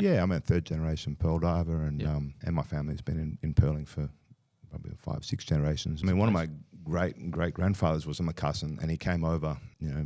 Yeah, I'm a third generation pearl diver, and my family's been in pearling for probably 5, 6 generations. I mean, one of my great grandfathers was a Macussan, and he came over,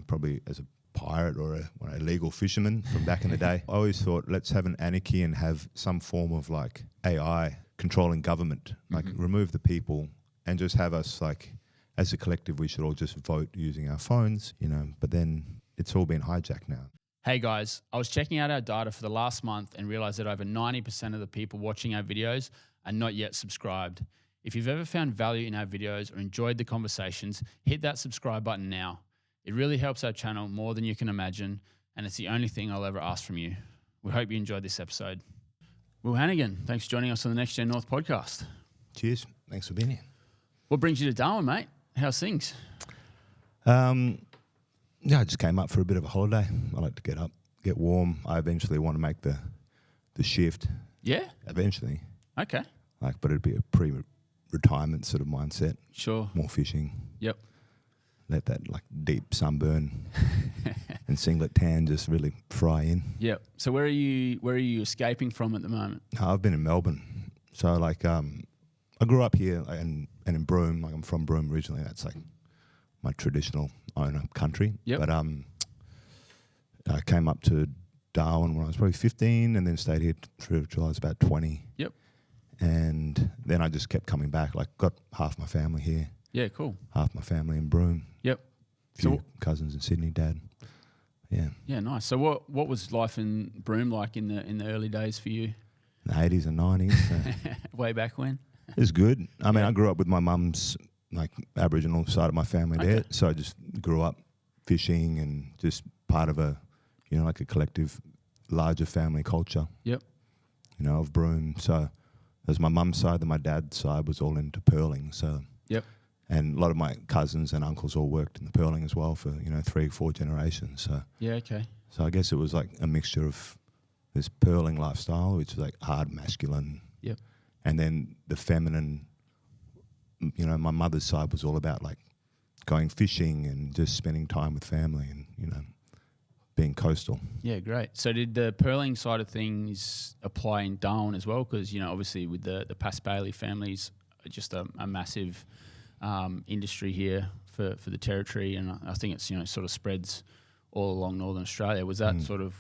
probably as a pirate or an illegal fisherman from back in the day. I always thought, let's have an anarchy and have some form of like AI controlling government, like remove the people and just have us like, as a collective, we should all just vote using our phones, but then it's all been hijacked now. Hey guys, I was checking out our data for the last month and realized that over 90% of the people watching our videos are not yet subscribed. If you've ever found value in our videos or enjoyed the conversations, hit that subscribe button now. It really helps our channel more than you can imagine, and it's the only thing I'll ever ask from you. We hope you enjoyed this episode. Will Hanigan, thanks for joining us on the NextGenNorth podcast. Cheers. Thanks for being here. What brings you to Darwin, mate? How's things? Yeah, I just came up for a bit of a holiday. I like to get up, get warm. I eventually want to make the shift. Yeah? Eventually. Okay. But it'd be a pre-retirement sort of mindset. Sure. More fishing. Yep. Let that like deep sunburn and singlet tan just really fry in. Yep. So where are you escaping from at the moment? I've been in Melbourne. So I grew up here and in Broome. Like I'm from Broome originally. That's like my traditional owner country. Yep. But I came up to Darwin when I was probably 15 and then stayed here till I was about 20. Yep. And then I just kept coming back. Like got half my family here. Yeah, cool. Half my family in Broome. Yep. Few cousins in Sydney, Dad. Yeah. Yeah, nice. So what was life in Broome like in the early days for you? In the 80s and 90s. So. Way back when? It was good. I mean, I grew up with my mum's like Aboriginal side of my family there. So I just grew up fishing and just part of a, like a collective, larger family culture. Yep. Of Broome. So there's my mum's side, then my dad's side was all into pearling. So. Yep. And a lot of my cousins and uncles all worked in the pearling as well for, 3 or 4 generations. So yeah, okay. So I guess it was like a mixture of this pearling lifestyle, which is like hard masculine. Yep. And then the feminine, my mother's side was all about like going fishing and just spending time with family and, being coastal. Yeah, great. So did the pearling side of things apply in Darwin as well? Because, obviously with the Pass Bailey families, just a massive industry here for the territory, and I think it's sort of spreads all along Northern Australia. Was that sort of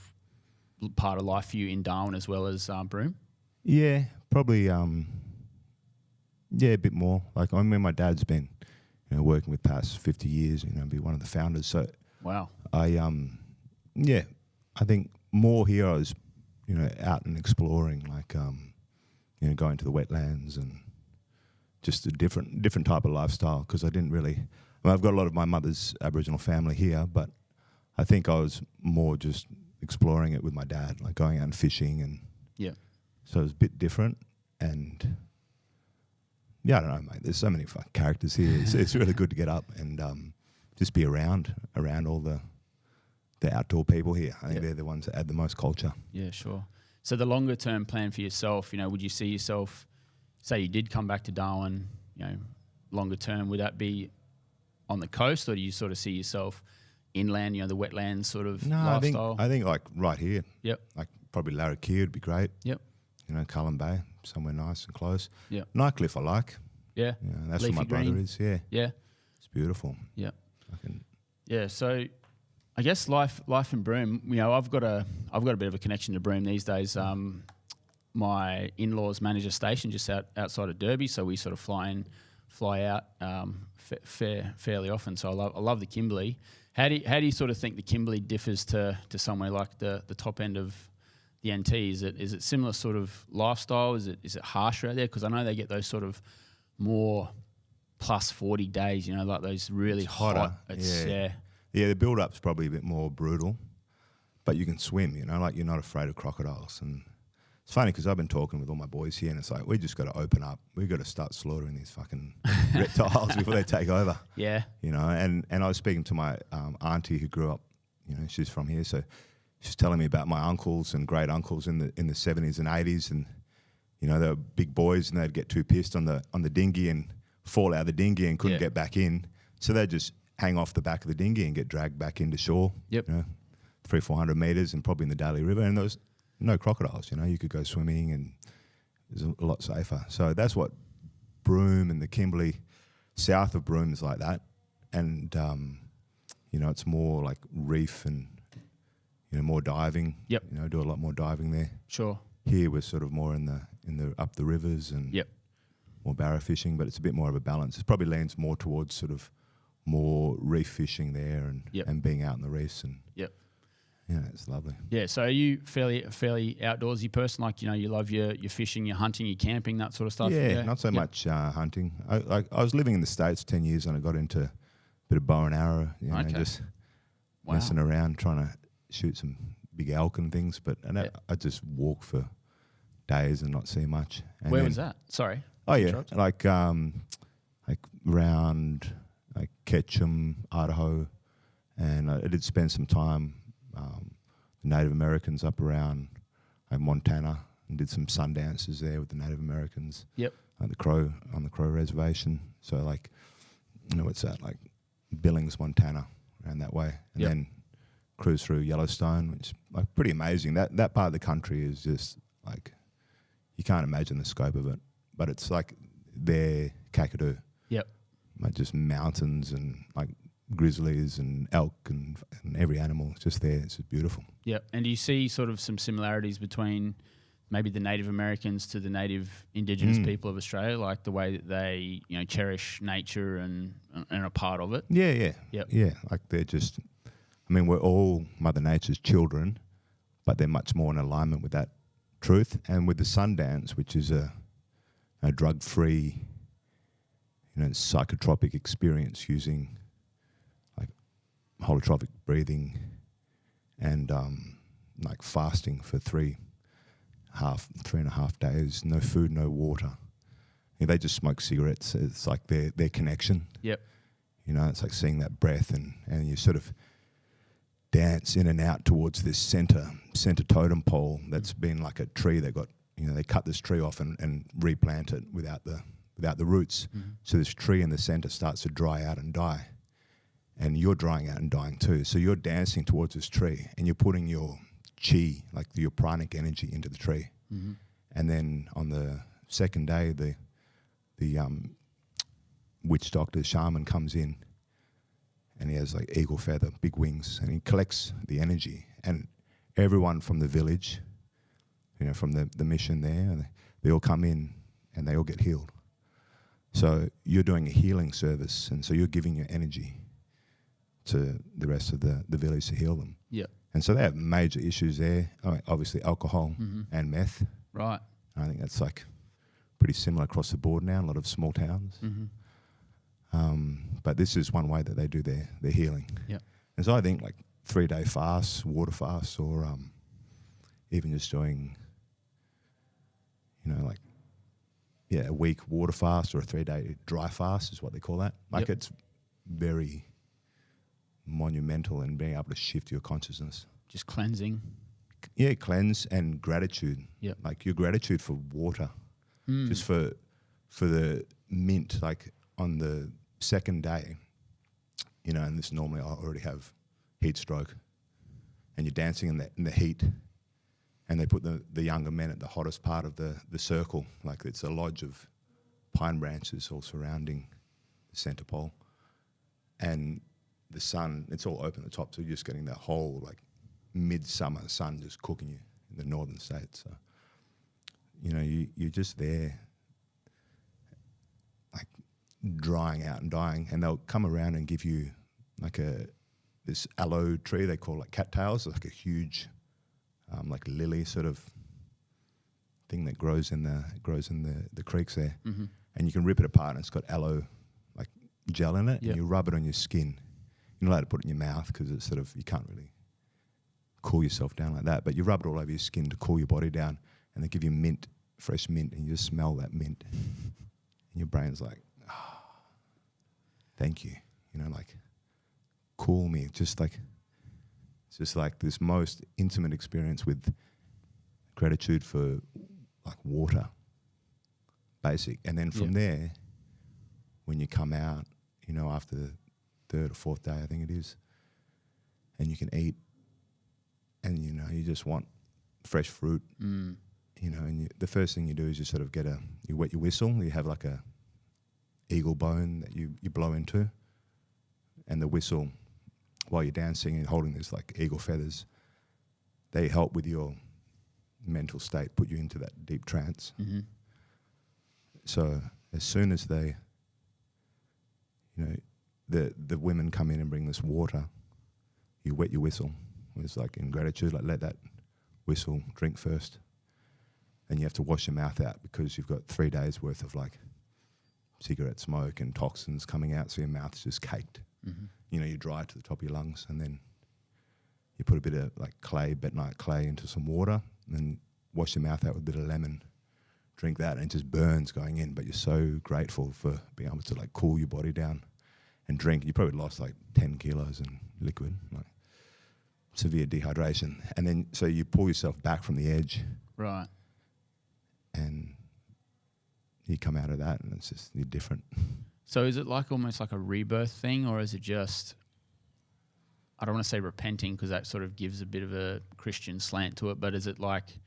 part of life for you in Darwin as well as Broome? Yeah, probably. A bit more. Like I mean, my dad's been working with Pass 50 years. Be one of the founders. So wow. I think more here I was out and exploring, like going to the wetlands and just a different type of lifestyle, because I didn't really. I mean, I've got a lot of my mother's Aboriginal family here, but I think I was more just exploring it with my dad, like going out and fishing, and so it was a bit different. And I don't know, mate. There's so many fucking characters here. It's really good to get up and just be around all the outdoor people here. I think they're the ones that add the most culture. Yeah, sure. So the longer term plan for yourself, would you see yourself? Say you did come back to Darwin, longer term, would that be on the coast, or do you sort of see yourself inland, the wetlands sort of lifestyle? I think like right here. Yep. Like probably Larrakia would be great. Yep. Cullen Bay, somewhere nice and close. Yep. Nightcliff I like. Yeah. That's Leafy where my green. brother is. Yeah. Yeah. It's beautiful. Yeah. Yeah. So I guess life in Broome, I've got a bit of a connection to Broome these days. My in-laws manage a station just outside of Derby, so we sort of fly out fairly often. So I love the Kimberley. How do you sort of think the Kimberley differs to somewhere like the top end of the NT? Is it similar sort of lifestyle? Is it harsher out there? Because I know they get those sort of more plus 40 days. Like those really hotter. Yeah, the build-up's probably a bit more brutal, but you can swim. Like you're not afraid of crocodiles. And it's funny because I've been talking with all my boys here, and it's like we just got to open up. We got to start slaughtering these fucking reptiles before they take over. Yeah. And I was speaking to my auntie who grew up. She's from here, so she's telling me about my uncles and great uncles in the 70s and 80s, and they were big boys, and they'd get too pissed on the dinghy and fall out of the dinghy and couldn't get back in, so they'd just hang off the back of the dinghy and get dragged back into shore. Yep. 300-400 meters and probably in the Daly River, and no crocodiles. You know, you could go swimming and it's a lot safer. So that's what Broome and the Kimberley south of Broome is like that. And, you know, it's more like reef and, you know, more diving. Yep. You know, do a lot more diving there. Sure. Here we're sort of more in the up the rivers and Yep. more barra fishing, but it's a bit more of a balance. It probably leans more towards sort of more reef fishing there and Yep. and being out in the reefs and Yep. yeah, it's lovely. Yeah. So are you fairly outdoorsy person? Like, you know, you love your fishing, your hunting, your camping, that sort of stuff? Yeah, not so much hunting. I was living in the States 10 years and I got into a bit of bow and arrow, you know, Okay. just Wow. messing around trying to shoot some big elk and things. But I just walk for days and not see much. And Where then- was that? Sorry. Oh yeah, Interrupt. like round like Ketchum, Idaho, and I did spend some time Native Americans up around Montana and did some sun dances there with the Native Americans. Yep. On the Crow Reservation. So like, you know, what's that, like Billings, Montana, around that way, and Yep. then cruise through Yellowstone, which is like pretty amazing. That part of the country is just like you can't imagine the scope of it, but it's like their Kakadu, Yep. like just mountains and like grizzlies and elk and every animal. It's just there. It's just beautiful. Yep. And do you see sort of some similarities between maybe the Native Americans to the native Indigenous people of Australia, like the way that they, you know, cherish nature and are part of it? Yeah. Yep. Yeah, like they're just, I mean, we're all Mother Nature's children, but they're much more in alignment with that truth. And with the Sundance, which is a drug-free, you know, psychotropic experience using like holotropic breathing and like fasting for 3.5 days, no food, no water. You know, they just smoke cigarettes. It's like their connection. Yep. You know, it's like seeing that breath and you sort of dance in and out towards this center totem pole that's been like a tree. They got, you know, they cut this tree off and replant it without the roots. Mm-hmm. So this tree in the center starts to dry out and die. And you're drying out and dying too. So you're dancing towards this tree and you're putting your chi, like your pranic energy, into the tree. Mm-hmm. And then on the second day, the witch doctor, shaman, comes in and he has like eagle feather, big wings, and he collects the energy. And everyone from the village, you know, from the mission there, and they all come in and they all get healed. So you're doing a healing service, and so you're giving your energy to the rest of the village to heal them. Yep. And so they have major issues there. I mean, obviously alcohol and meth. Right. I think that's like pretty similar across the board now, a lot of small towns. Mm-hmm. But this is one way that they do their healing. Yep. And so I think like 3-day fasts, water fasts, or even just doing, you know, like, a week water fast or a 3-day dry fast is what they call that. Like it's very monumental in being able to shift your consciousness. Just cleansing. Yeah, cleanse and gratitude. Yep. Like your gratitude for water, just for the mint. Like on the second day, you know, and this normally I already have heat stroke, and you're dancing in the heat, and they put the younger men at the hottest part of the circle. Like it's a lodge of pine branches all surrounding the centre pole, and the sun, it's all open at the top, so you're just getting that whole like midsummer sun just cooking you in the northern states. So, you know, you're just there like drying out and dying, and they'll come around and give you like this aloe tree they call like cattails, like a huge like lily sort of thing that grows in the creeks there, and you can rip it apart and it's got aloe like gel in it, and you rub it on your skin. You're not allowed to put it in your mouth because it's sort of, you can't really cool yourself down like that, but you rub it all over your skin to cool your body down, and they give you mint, fresh mint, and you just smell that mint, and your brain's like, oh, thank you, you know, like cool me. It's just like this most intimate experience with gratitude for like water, basic. And then from there, when you come out, you know, after the 3rd or 4th day, I think it is, and you can eat, and you know, you just want fresh fruit, you know, and the first thing you do is you sort of you wet your whistle. You have like a eagle bone that you blow into, and the whistle, while you're dancing and holding this like eagle feathers, they help with your mental state, put you into that deep trance. Mm-hmm. So as soon as they, you know, the women come in and bring this water, you wet your whistle. It's like in gratitude, like let that whistle drink first. And you have to wash your mouth out because you've got 3 days worth of like cigarette smoke and toxins coming out, so your mouth's just caked. Mm-hmm. You know, you dry it to the top of your lungs, and then you put a bit of like clay, bentonite clay, into some water, and then wash your mouth out with a bit of lemon. Drink that, and it just burns going in. But you're so grateful for being able to like cool your body down and drink. You probably lost like 10 kilos in liquid, like severe dehydration. And then so you pull yourself back from the edge, Right. and you come out of that, and it's just you're different. So is it like almost like a rebirth thing, or is it just, I don't want to say repenting because that sort of gives a bit of a Christian slant to it, but is it like,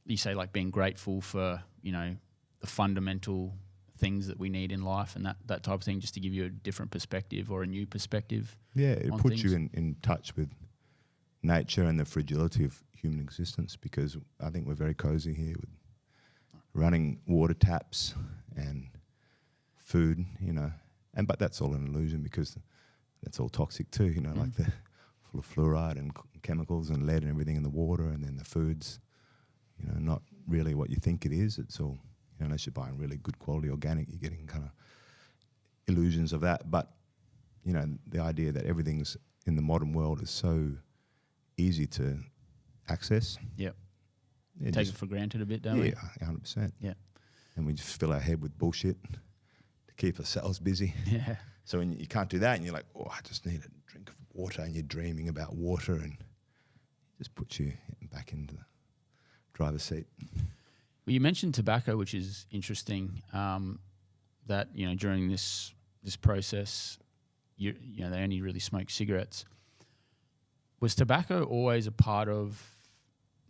you say like being grateful for, you know, the fundamental things that we need in life and that type of thing, just to give you a different perspective or a new perspective? Yeah, it puts things? you in touch with nature and the fragility of human existence, because I think we're very cozy here with running water taps and food, you know, but that's all an illusion because that's all toxic too, you know, like the full of fluoride and chemicals and lead and everything in the water, and then the food's, you know, not really what you think it is. It's all, you know, unless you're buying really good quality organic, you're getting kind of illusions of that. But, you know, the idea that everything's in the modern world is so easy to access. Yep. Yeah, Take it for granted a bit, don't we? Yeah, 100%. Yeah. And we just fill our head with bullshit to keep ourselves busy. Yeah. So when you can't do that, and you're like, oh, I just need a drink of water, and you're dreaming about water, and it just puts you back into the driver's seat. Well, you mentioned tobacco, which is interesting, that, you know, during this process, you know, they only really smoke cigarettes. Was tobacco always a part of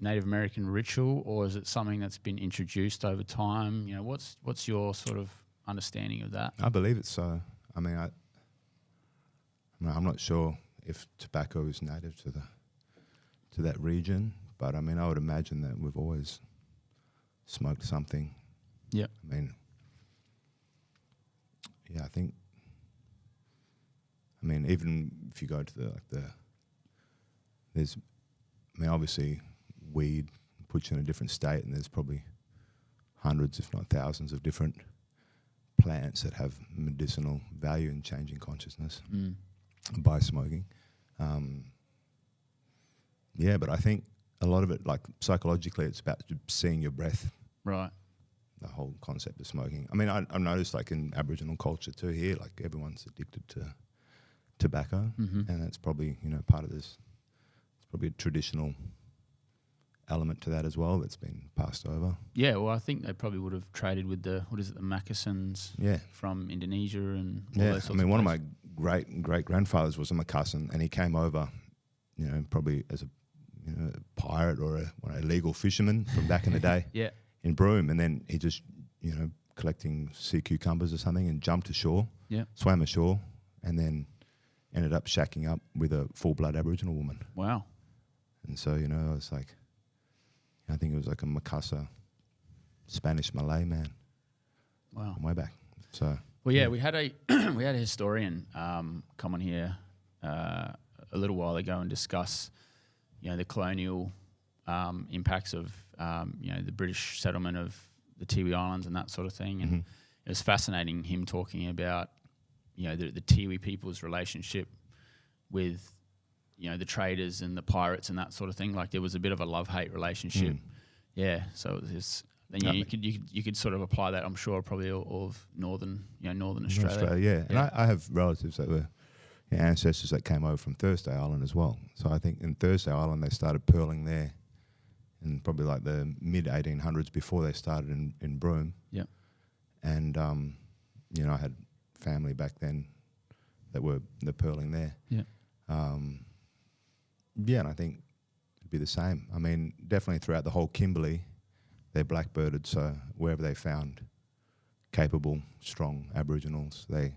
Native American ritual, or is it something that's been introduced over time? You know, what's your sort of understanding of that? I believe it's so. I mean, I'm not sure if tobacco is native to that region, but I mean, I would imagine that we've always smoked something. Yeah. I mean, yeah, I mean, even if you go to there's, I mean, obviously weed puts you in a different state, and there's probably hundreds, if not thousands, of different plants that have medicinal value in changing consciousness by smoking. Yeah, but I think a lot of it, like psychologically, it's about seeing your breath. Right. The whole concept of smoking. I mean, I've noticed like in Aboriginal culture too here, like everyone's addicted to tobacco, and that's probably, you know, part of this. It's probably a traditional element to that as well that's been passed over. Yeah, well, I think they probably would have traded with the Macassans from Indonesia and all those sorts. I mean, one of my great-grandfathers was a Macassan, and he came over, you know, probably as a pirate or a illegal fisherman from back in the day in Broome, and then he just, you know, collecting sea cucumbers or something, and jumped ashore, swam ashore, and then ended up shacking up with a full-blood Aboriginal woman. Wow. And so, you know, I was like, I think it was like a Macassar Spanish Malay man. Wow. Way back. So well, yeah, we had a historian come on here a little while ago and discuss, you know, the colonial impacts of you know, the British settlement of the Tiwi Islands and that sort of thing. And it was fascinating him talking about, you know, the Tiwi people's relationship with, you know, the traders and the pirates and that sort of thing. Like there was a bit of a love-hate relationship. Yeah, so it was just, then you could sort of apply that, I'm sure, probably all of northern Australia. And I have relatives that were ancestors that came over from Thursday Island as well. So I think in Thursday Island they started pearling there in probably like the mid-1800s before they started in Broome. Yeah. And, you know, I had family back then that were pearling there. Yeah. Yeah, and I think be the same. I mean, definitely throughout the whole Kimberley, they're blackbirded. So wherever they found capable, strong Aboriginals, they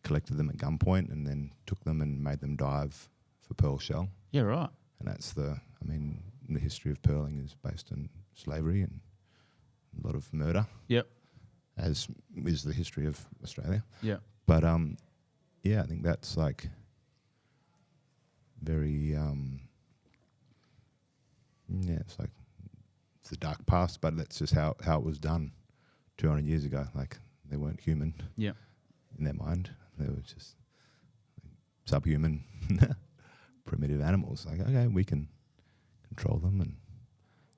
collected them at gunpoint and then took them and made them dive for pearl shell. Yeah, right. And that's the history of pearling is based on slavery and a lot of murder. Yep. As is the history of Australia. Yeah. But yeah, I think that's like very it's like it's the dark past, but that's just how it was done 200 years ago. Like they weren't human. Yeah. In their mind, they were just subhuman, primitive animals. Like, okay, we can control them, and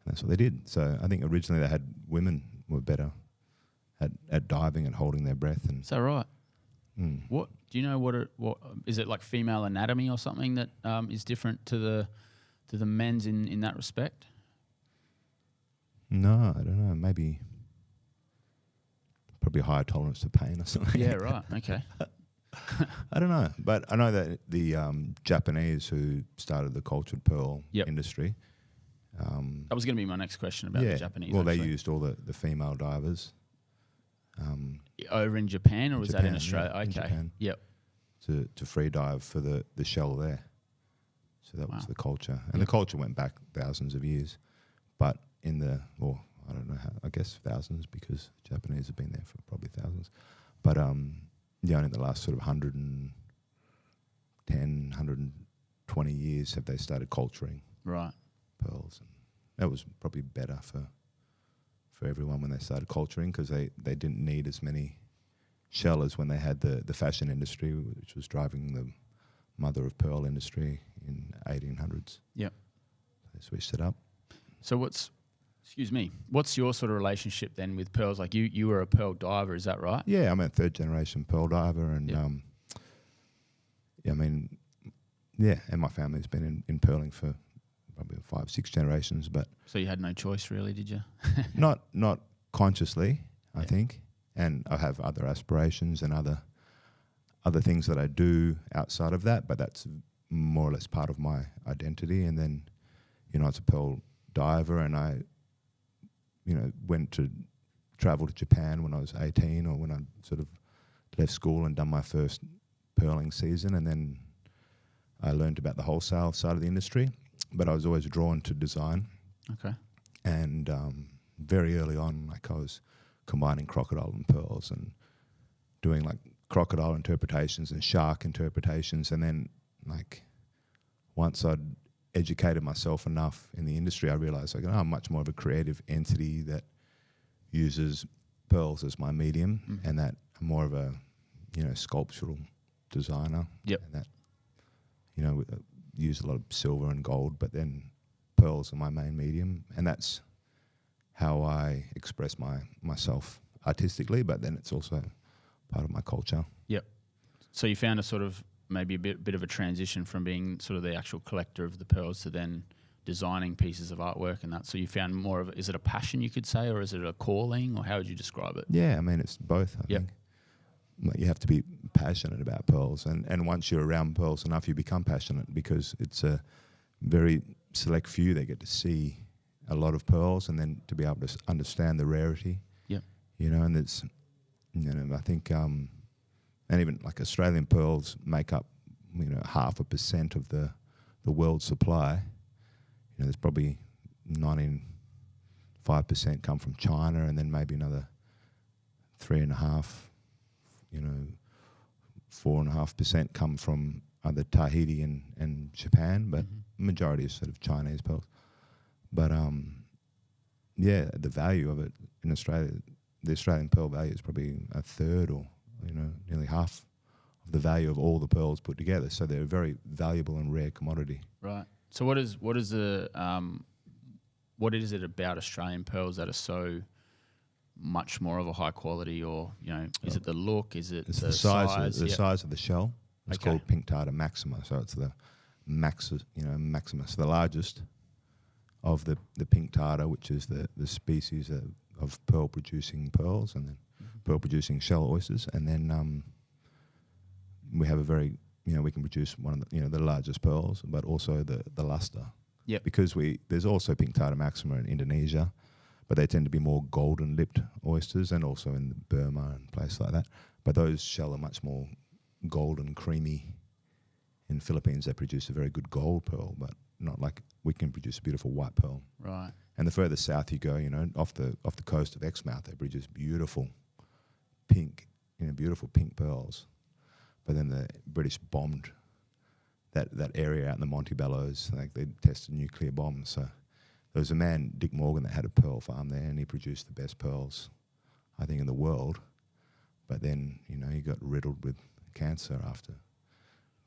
that's what they did. So I think originally they had women were better at diving and holding their breath. And is that right? What do you know? What is it like? Female anatomy or something that is different to the men's in that respect? No, I don't know. Maybe probably a higher tolerance to pain or something. Yeah, right. Okay. I don't know, but I know that the Japanese who started the cultured pearl industry. That was going to be my next question about the Japanese. Well, they used all the female divers. Over in Japan, or was that in Australia? Yeah, okay. in Japan. Yep. To free dive for the shell there. So that was the culture. And the culture went back thousands of years. But I don't know how, I guess thousands, because Japanese have been there for probably thousands. But only in the last sort of 110, 120 years have they started culturing pearls. And that was probably better for everyone when they started culturing, because they didn't need as many shell as when they had the fashion industry, which was driving the mother of pearl industry in 1800s. Yep. They switched it up. So what's your sort of relationship then with pearls? Like you were a pearl diver, is that right? Yeah, I'm a third generation pearl diver, and and my family's been in pearling for probably 5-6 generations. But so you had no choice, really, did you? not consciously, I think. And I have other aspirations and other things that I do outside of that, but that's more or less part of my identity. And then, I was a pearl diver, and I, went to travel to Japan when I was 18, or when I sort of left school and done my first pearling season. And then I learned about the wholesale side of the industry, but I was always drawn to design. Okay. And very early on, like I was combining crocodile and pearls and doing like crocodile interpretations and shark interpretations. And then like once I'd educated myself enough in the industry, I realized like, I'm much more of a creative entity that uses pearls as my medium, and that I'm more of a, sculptural designer. Yep. And that, use a lot of silver and gold, but then pearls are my main medium. And that's how I express myself artistically, but then it's also part of my culture. Yep. So you found a sort of maybe a bit of a transition from being sort of the actual collector of the pearls to then designing pieces of artwork and that. So you found more of is it a passion, you could say, or is it a calling, or how would you describe it? Yeah, I mean, it's both, I think. Like, you have to be passionate about pearls, and once you're around pearls enough, you become passionate, because it's a very select few that get to see a lot of pearls, and then to be able to understand the rarity. Yeah. And it's, I think, and even like Australian pearls make up, 0.5% of the world's supply. There's probably 95% come from China, and then maybe another 3.5%, 4.5% come from either Tahiti and Japan, but majority is sort of Chinese pearls. But the value of it in Australia, the Australian pearl value is probably a third, or nearly half of the value of all the pearls put together. So they're a very valuable and rare commodity. Right. So what is it about Australian pearls that are so much more of a high quality, or is it the look? Is it the size? The size of the shell. It's called pink tartar maxima. So it's the maximus, the largest of the pink tartar, which is the species of pearl producing pearls, and then pearl producing shell oysters, and then we have a very we can produce one of the the largest pearls, but also the luster. Yep. Because there's also pink tartar maxima in Indonesia, but they tend to be more golden lipped oysters, and also in Burma and places like that. But those shell are much more golden, creamy. In the Philippines, they produce a very good gold pearl, but not like we can produce a beautiful white pearl. Right. And the further south you go, off the coast of Exmouth, they produce beautiful pink, beautiful pink pearls. But then the British bombed that area out in the Montebellos. Like, they tested nuclear bombs. So there was a man, Dick Morgan, that had a pearl farm there, and he produced the best pearls, I think, in the world. But then, he got riddled with cancer after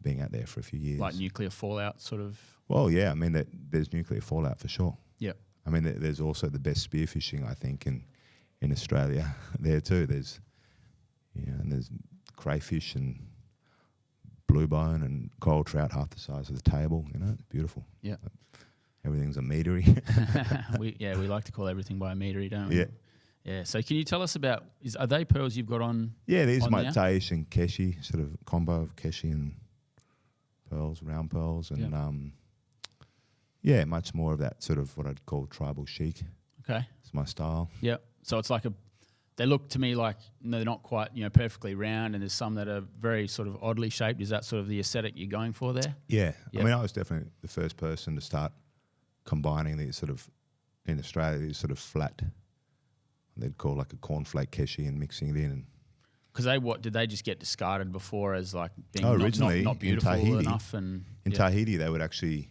being out there for a few years. Like nuclear fallout, sort of. Well, yeah. I mean, there's nuclear fallout for sure. Yeah. I mean, there's also the best spearfishing, I think, in Australia there too. There's, and there's crayfish and bluebone and coral trout half the size of the table. It's beautiful. Yeah. Everything's a meatery. we like to call everything by a meatery, don't we? Yeah. Yeah. So can you tell us about, are they pearls you've got on? Yeah, these are my there? Taish and Keshi, sort of combo of Keshi and pearls, round pearls, and much more of that sort of what I'd call tribal chic. Okay. It's my style. Yeah. So it's like they look to me like they're not quite, perfectly round, and there's some that are very sort of oddly shaped. Is that sort of the aesthetic you're going for there? Yeah. Yep. I mean, I was definitely the first person to start combining these sort of, in Australia, these sort of flat, they'd call like a cornflake Keshi, and mixing it in. Because did they just get discarded before as like being originally not beautiful in Tahiti, enough? And in Tahiti, they would actually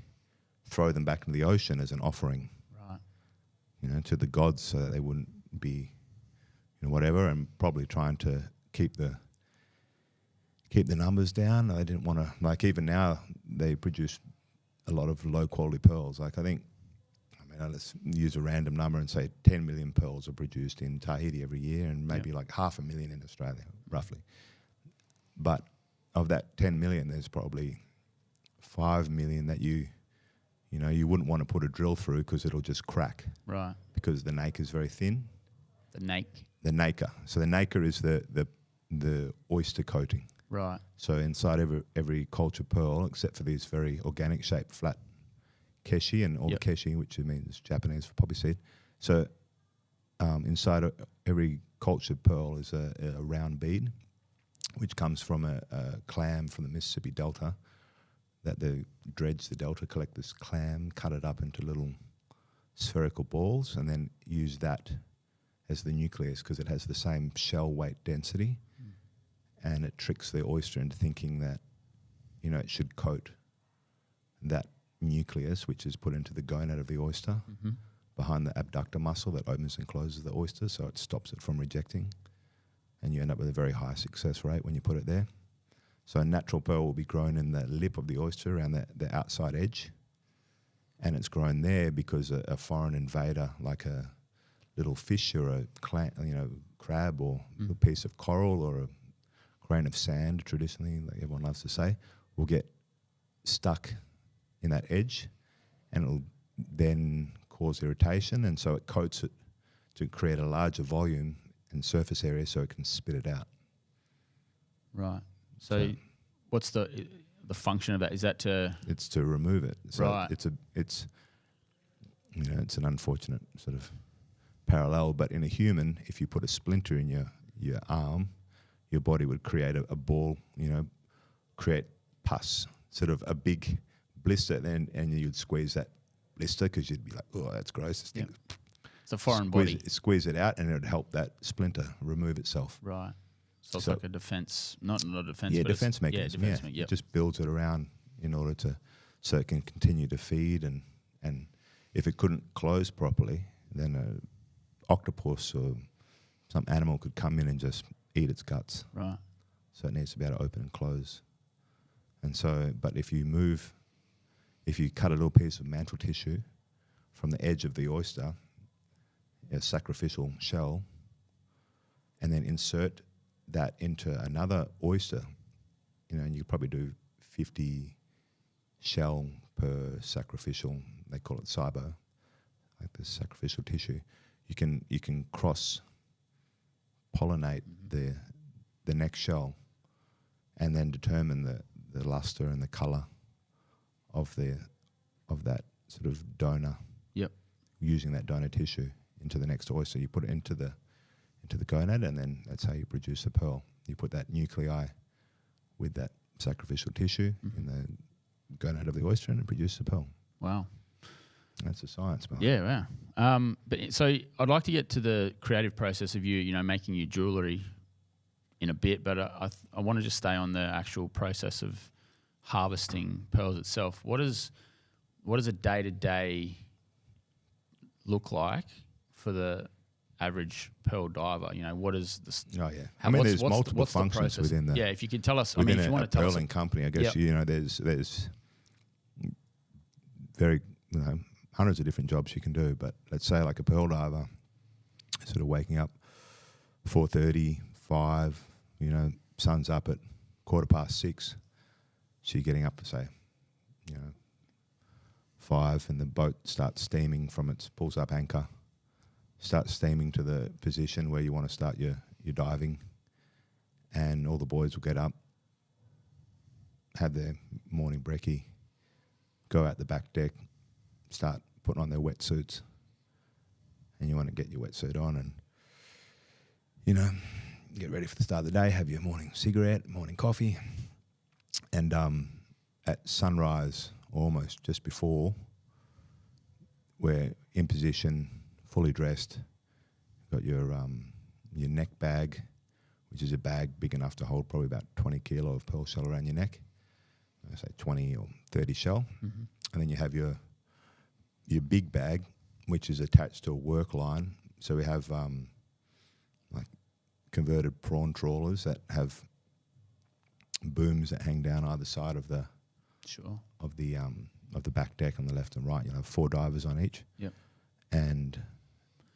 throw them back into the ocean as an offering, right? To the gods, so that they wouldn't be, whatever, and probably trying to keep the numbers down. They didn't want to, like, even now they produce a lot of low quality pearls. Like, let's use a random number and say 10 million pearls are produced in Tahiti every year, and maybe like 500,000 in Australia, roughly. But of that 10 million, there's probably 5 million that you wouldn't want to put a drill through because it'll just crack. Right. Because the nacre is very thin. The nacre. So the nacre is the oyster coating. Right. So inside every cultured pearl, except for these very organic shaped flat Keshi and all the Keshi, which means Japanese for poppy seed. So inside every cultured pearl is a round bead, which comes from a clam from the Mississippi Delta, that they dredge the delta, collect this clam, cut it up into little spherical balls, and then use that as the nucleus because it has the same shell weight density, and it tricks the oyster into thinking that, it should coat that nucleus, which is put into the gonad of the oyster, behind the abductor muscle that opens and closes the oyster, so it stops it from rejecting, and you end up with a very high success rate when you put it there. So a natural pearl will be grown in the lip of the oyster around the outside edge, and it's grown there because a foreign invader, like a little fish or a crab or a piece of coral or a grain of sand, traditionally, like everyone loves to say, will get stuck in that edge, and it'll then cause irritation, and so it coats it to create a larger volume and surface area so it can spit it out. Right. So what's the function of that? Is that to... It's to remove it. So right. It's an unfortunate sort of parallel, but in a human, if you put a splinter in your arm, your body would create a ball, create pus, sort of a big blister, and you'd squeeze that blister because you'd be like, oh, that's gross. This thing. It's a foreign body. Squeeze it out, and it would help that splinter remove itself. Right. So it's like a defense, not a defense. Yeah, but defense mechanism. Yeah, it just builds it around in order so it can continue to feed, and if it couldn't close properly, then an octopus or some animal could come in and just eat its guts. Right. So it needs to be able to open and close. And so, but if you cut a little piece of mantle tissue from the edge of the oyster, a sacrificial shell, and then insert that into another oyster, and you could probably do 50 shell per sacrificial, they call it cybo, like the sacrificial tissue. You can cross pollinate the next shell, and then determine the luster and the colour of that sort of donor. Yep. Using that donor tissue into the next oyster, you put it into the gonad, and then that's how you produce a pearl. You put that nuclei with that sacrificial tissue in the gonad of the oyster, and it produces a pearl. Wow. That's the science, man. Yeah, wow. But so I'd like to get to the creative process of you making your jewellery in a bit, but I want to just stay on the actual process of harvesting pearls itself. What does a day-to-day look like for the average pearl diver? What is the... Oh, yeah. There's multiple functions within the... Yeah, if you could tell us... Within if you want to tell us... pearling company, I guess, there's very, hundreds of different jobs you can do, but let's say like a pearl diver, sort of waking up 4:30, 5, sun's up at 6:15. So you're getting up, say, 5, and the boat starts steaming from its pulls up anchor, starts steaming to the position where you want to start your diving, and all the boys will get up, have their morning brekkie, go out the back deck, start putting on their wetsuits, and you want to get your wetsuit on and, get ready for the start of the day, have your morning cigarette, morning coffee, and at sunrise, almost just before, we're in position, fully dressed, got your neck bag, which is a bag big enough to hold probably about 20 kilo of pearl shell around your neck, I say 20 or 30 shell, and then you have your big bag, which is attached to a work line. So we have like converted prawn trawlers that have booms that hang down either side of the back deck on the left and right. You have 4 divers on each. Yep. And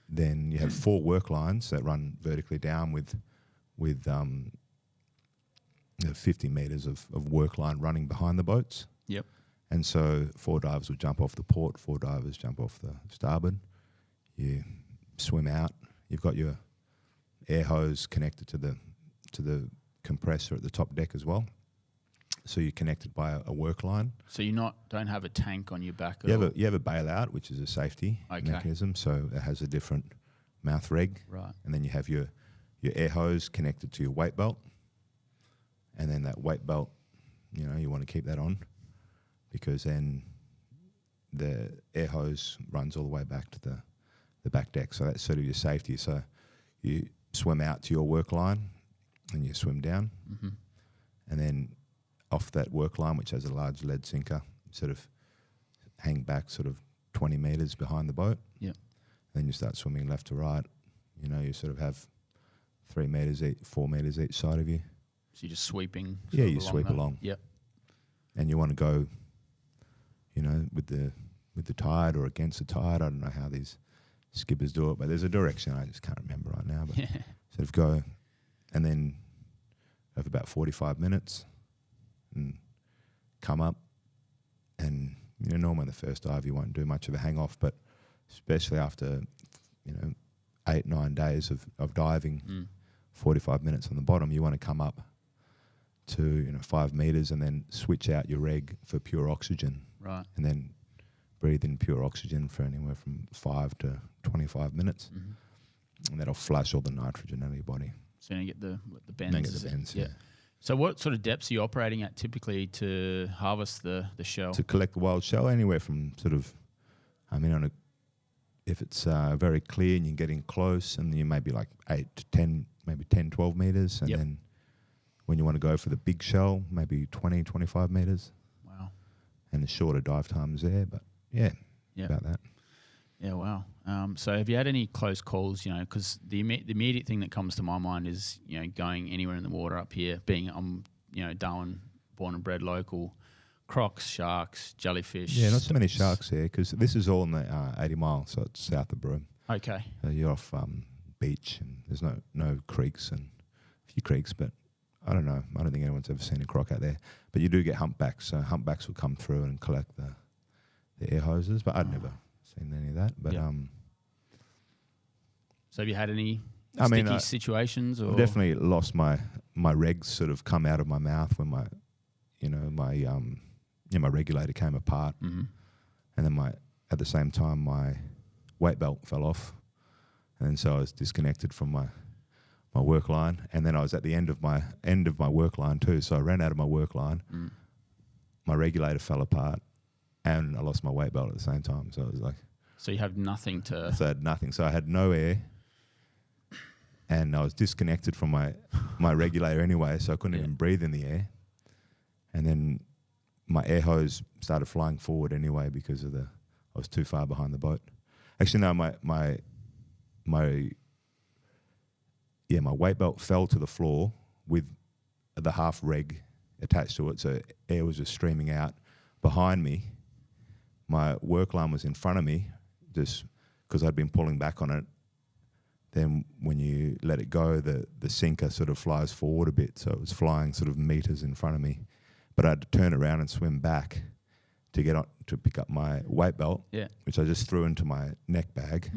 then you have 4 work lines that run vertically down with 50 metres of work line running behind the boats. Yep. And so 4 divers will jump off the port, 4 divers jump off the starboard. You swim out. You've got your air hose connected to the compressor at the top deck as well. So you're connected by a work line. So you don't have a tank on your back at all? You have a bailout, which is a safety mechanism. So it has a different mouth reg. Right. And then you have your air hose connected to your weight belt. And then that weight belt, you want to keep that on, because then the air hose runs all the way back to the back deck. So that's sort of your safety. So you swim out to your work line and you swim down. And then off that work line, which has a large lead sinker, sort of hang back sort of 20 metres behind the boat. Yep. Then you start swimming left to right. You sort of have 3 metres, 4 metres each side of you. So you're just sweeping? Yeah, you sweep along. Yep. And you want to go, with the tide or against the tide. I don't know how these skippers do it, but there's a direction. I just can't remember right now. But sort of go and then have about 45 minutes and come up. And, normally the first dive you won't do much of a hang-off, but especially after, 8-9 days of diving, 45 minutes on the bottom, you want to come up to 5 metres and then switch out your reg for pure oxygen. Right. And then breathe in pure oxygen for anywhere from 5 to 25 minutes. And that'll flush all the nitrogen out of your body. So you get the bends. You get the bends, yeah. So what sort of depths are you operating at typically to harvest the shell? To collect the wild shell, anywhere from sort of, if it's very clear and you're getting close, and you may be like 8 to 10, maybe 10, 12 metres. And then when you want to go for the big shell, maybe 20, 25 metres. Wow. And the shorter dive times there, but about that. Yeah, wow. So have you had any close calls, because the immediate thing that comes to my mind is, going anywhere in the water up here, being, I'm, Darwin, born and bred local, crocs, sharks, jellyfish. Yeah, not so many sharks here, because this is all in the 80 mile, so it's south of Broome. Okay. So you're off beach, and there's no creeks, and a few creeks, but I don't know. I don't think anyone's ever seen a croc out there. But you do get humpbacks, so humpbacks will come through and collect the air hoses, but I'd never seen any of that. But so have you had any sticky situations? Or? Definitely lost my regs sort of come out of my mouth when my regulator came apart. and then at the same time my weight belt fell off, and so I was disconnected from my work line, and then I was at the end of my work line too. So I ran out of my work line. My regulator fell apart, and I lost my weight belt at the same time. So it was like, so you have nothing to. So I had nothing. So I had no air, and I was disconnected from my regulator anyway. So I couldn't even breathe in the air, and then my air hose started flying forward anyway because I was too far behind the boat. Actually, no, my weight belt fell to the floor with the half reg attached to it, so air was just streaming out behind me. My work line was in front of me, just because I'd been pulling back on it. Then when you let it go, the sinker sort of flies forward a bit, so it was flying sort of meters in front of me. But I had to turn around and swim back to get on to pick up my weight belt, which I just threw into my neck bag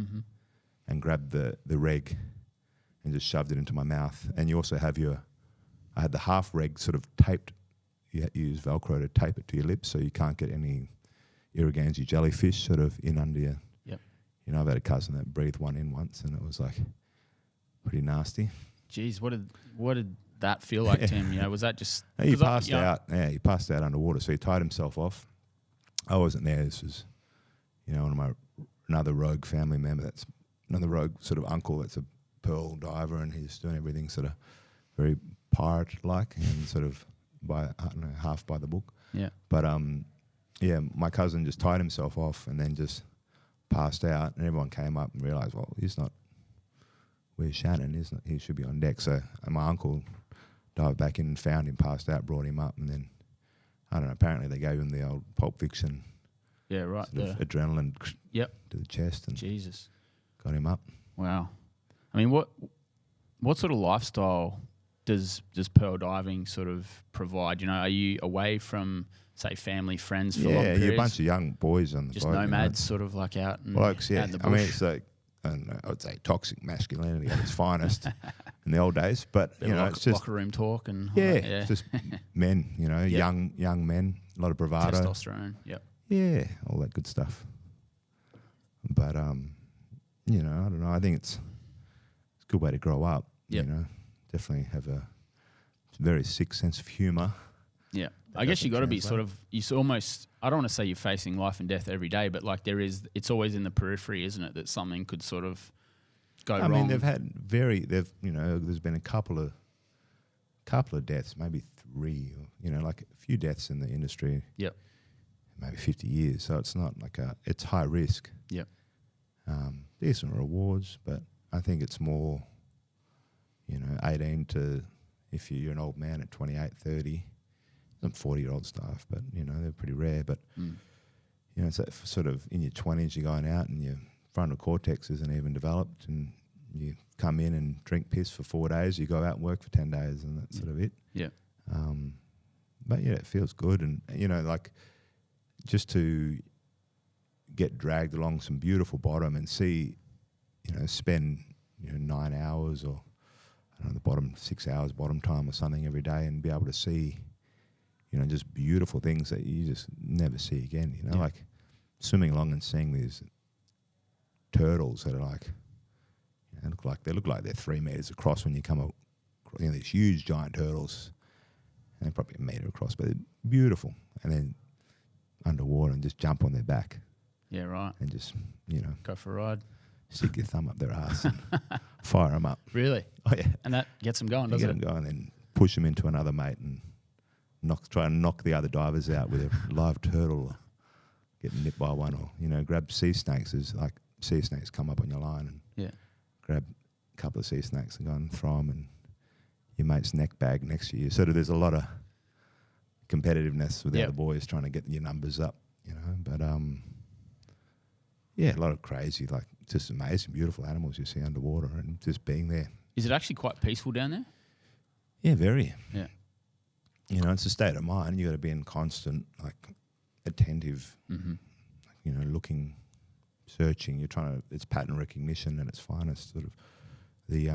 and grabbed the reg and just shoved it into my mouth. And you also have I had the half reg sort of taped. You use Velcro to tape it to your lips so you can't get any Irriganzi jellyfish sort of in under you. Yep. You know, I've had a cousin that breathed one in once, and it was like pretty nasty. Jeez, what did that feel like, Tim? You know, was that just... He passed out. Yeah, he passed out underwater, so he tied himself off. I wasn't there. This was, you know, another rogue family member. That's another rogue sort of uncle that's a pearl diver, and he's doing everything sort of very pirate-like and sort of half by the book. Yeah. But my cousin just tied himself off and then just passed out, and everyone came up and realised, well, he's not. Where's Shannon? He should be on deck. So my uncle dived back in and found him, passed out, brought him up, and then I don't know. Apparently they gave him the old Pulp Fiction. Yeah, right. Sort of adrenaline. To the chest and Jesus, got him up. Wow. I mean, what sort of lifestyle does pearl diving sort of provide? You know, are you away from, say, family, friends for long periods? Yeah, you're a bunch of young boys on the just boat. Just nomads, sort of like out in, blokes, out in the bush. I mean, it's like, I don't know, I would say toxic masculinity at its finest in the old days. But, you know, it's just... locker room talk and... it's just men, you know, young men, a lot of bravado. Testosterone, Yeah, all that good stuff. But, you know, I don't know. I think it's a good way to grow up, you know. Definitely have a very sick sense of humour. Yeah. I guess you got to be sort of, almost, I don't want to say you're facing life and death every day, but like it's always in the periphery, isn't it, that something could sort of go wrong. I mean, there's been a couple of deaths, maybe 3, or, you know, like a few deaths in the industry. Yep. Maybe 50 years. So it's not like it's high risk. Yep. Decent rewards, but I think it's more, you know, 18 to, if you're an old man at 28, 30, some 40-year-old staff, but, you know, they're pretty rare. But, you know, it's that sort of in your 20s, you're going out and your frontal cortex isn't even developed, and you come in and drink piss for 4 days, you go out and work for 10 days, and that's sort of it. Yeah. But, yeah, it feels good. And, you know, like, just to get dragged along some beautiful bottom and see, you know, spend, you know, 9 hours or, I don't know, the bottom 6 hours bottom time or something every day, and be able to see, you know, just beautiful things that you just never see again. You know, like swimming along and seeing these turtles that are like, you know, look like they're 3 meters across when you come up. You know, these huge giant turtles, and they're probably a meter across, but they're beautiful. And then underwater and just jump on their back. Yeah, right. And just, you know, go for a ride. Stick your thumb up their ass and fire them up. Really? Oh, yeah. And that gets them going, doesn't it? Get them going, and push them into another mate and try and knock the other divers out with a live turtle, or getting nipped by one, or, you know, grab sea snakes. There's like sea snakes come up on your line, and grab a couple of sea snakes and go and throw them in your mate's neck bag next to you. So there's a lot of competitiveness with the other boys trying to get your numbers up, you know. But a lot of crazy, like, just amazing, beautiful animals you see underwater, and just being there. Is it actually quite peaceful down there? Yeah, very. Yeah. You know, it's a state of mind. You got to be in constant, like, attentive, you know, looking, searching. You're trying to, it's pattern recognition at its finest. Sort of, the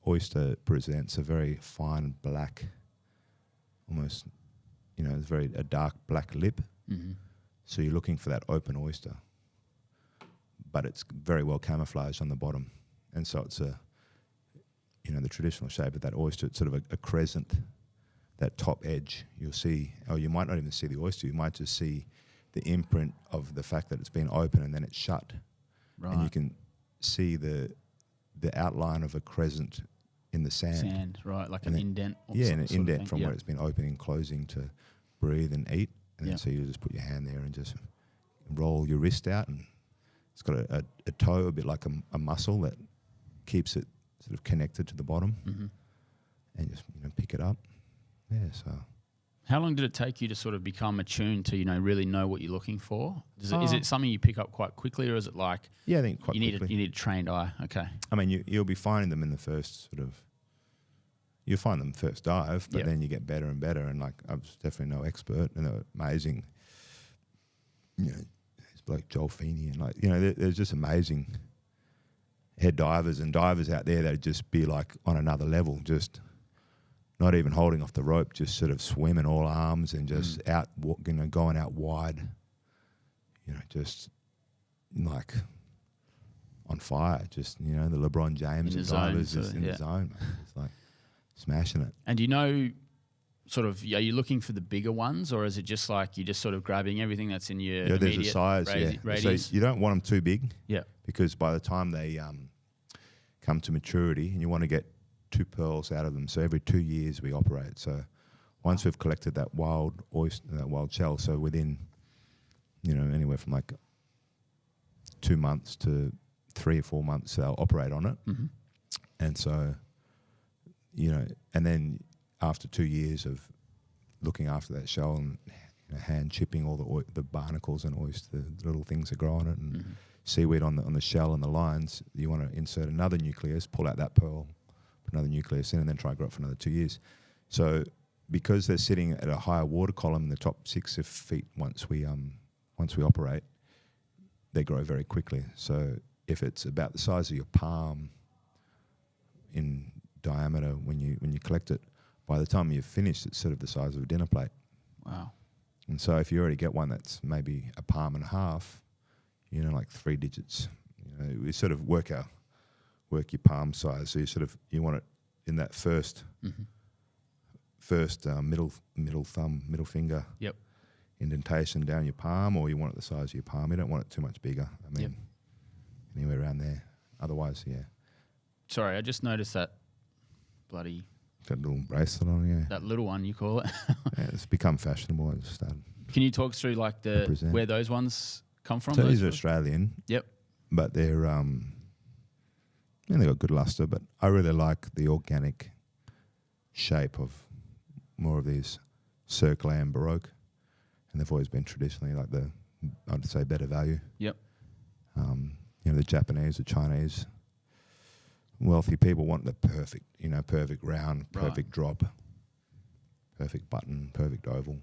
oyster presents a very fine black, almost, you know, it's a dark black lip. So you're looking for that open oyster, but it's very well camouflaged on the bottom. And so it's the traditional shape of that oyster, it's sort of a crescent, that top edge. You'll see, or you might not even see the oyster, you might just see the imprint of the fact that it's been open and then it's shut. Right. And you can see the outline of a crescent in the sand. Right, like an indent. An indent from where it's been opening, closing to breathe and eat. And then so you just put your hand there and just roll your wrist out, and it's got a toe, a bit like a muscle that keeps it sort of connected to the bottom, and just pick it up. Yeah. So, how long did it take you to sort of become attuned to really know what you're looking for? Is it something you pick up quite quickly, or is it like I think quite quickly. You need a trained eye? Okay. I mean, you'll be finding them in the first you'll find them first dive, but then you get better and better. And like, I was definitely no expert, and they're amazing. It's like Joel Feeney, and there's just amazing head divers and divers out there that just be like on another level, just not even holding off the rope, just sort of swimming all arms and just going out wide, just like on fire. Just the LeBron James and divers just in the zone, man. It's like smashing it. And sort of, are you looking for the bigger ones, or is it just like you're just sort of grabbing everything that's in your there's a immediate size, radius? So you don't want them too big, because by the time they come to maturity, and you want to get 2 pearls out of them. So every 2 years we operate. So once we've collected that wild oyster, that wild shell, so within anywhere from like 2 months to 3 or 4 months, they'll operate on it. And so and then after 2 years of looking after that shell and hand chipping all the barnacles and oyster, the little things that grow on it, and seaweed on the shell and the lines, you want to insert another nucleus, pull out that pearl, put another nucleus in, and then try to grow it for another 2 years. So because they're sitting at a higher water column in the top 6 feet, once we operate, they grow very quickly. So if it's about the size of your palm in diameter when you collect it, by the time you've finished, it's sort of the size of a dinner plate. Wow. And so if you already get one that's maybe a palm and a half, like 3 digits, we sort of work your palm size. So you want it in that first middle thumb, middle finger indentation down your palm, or you want it the size of your palm. You don't want it too much bigger. I mean, anywhere around there. Otherwise, Sorry, I just noticed that bloody... Got a little bracelet on, That little one, you call it. It's become fashionable. I just started. Can you talk us through like where those ones come from? So these are Australian. Yep. But they're they got good luster. But I really like the organic shape of more of these circular and baroque, and they've always been traditionally like I'd say better value. Yep. The Japanese, the Chinese, wealthy people want the perfect, perfect round, perfect drop, perfect button, perfect oval.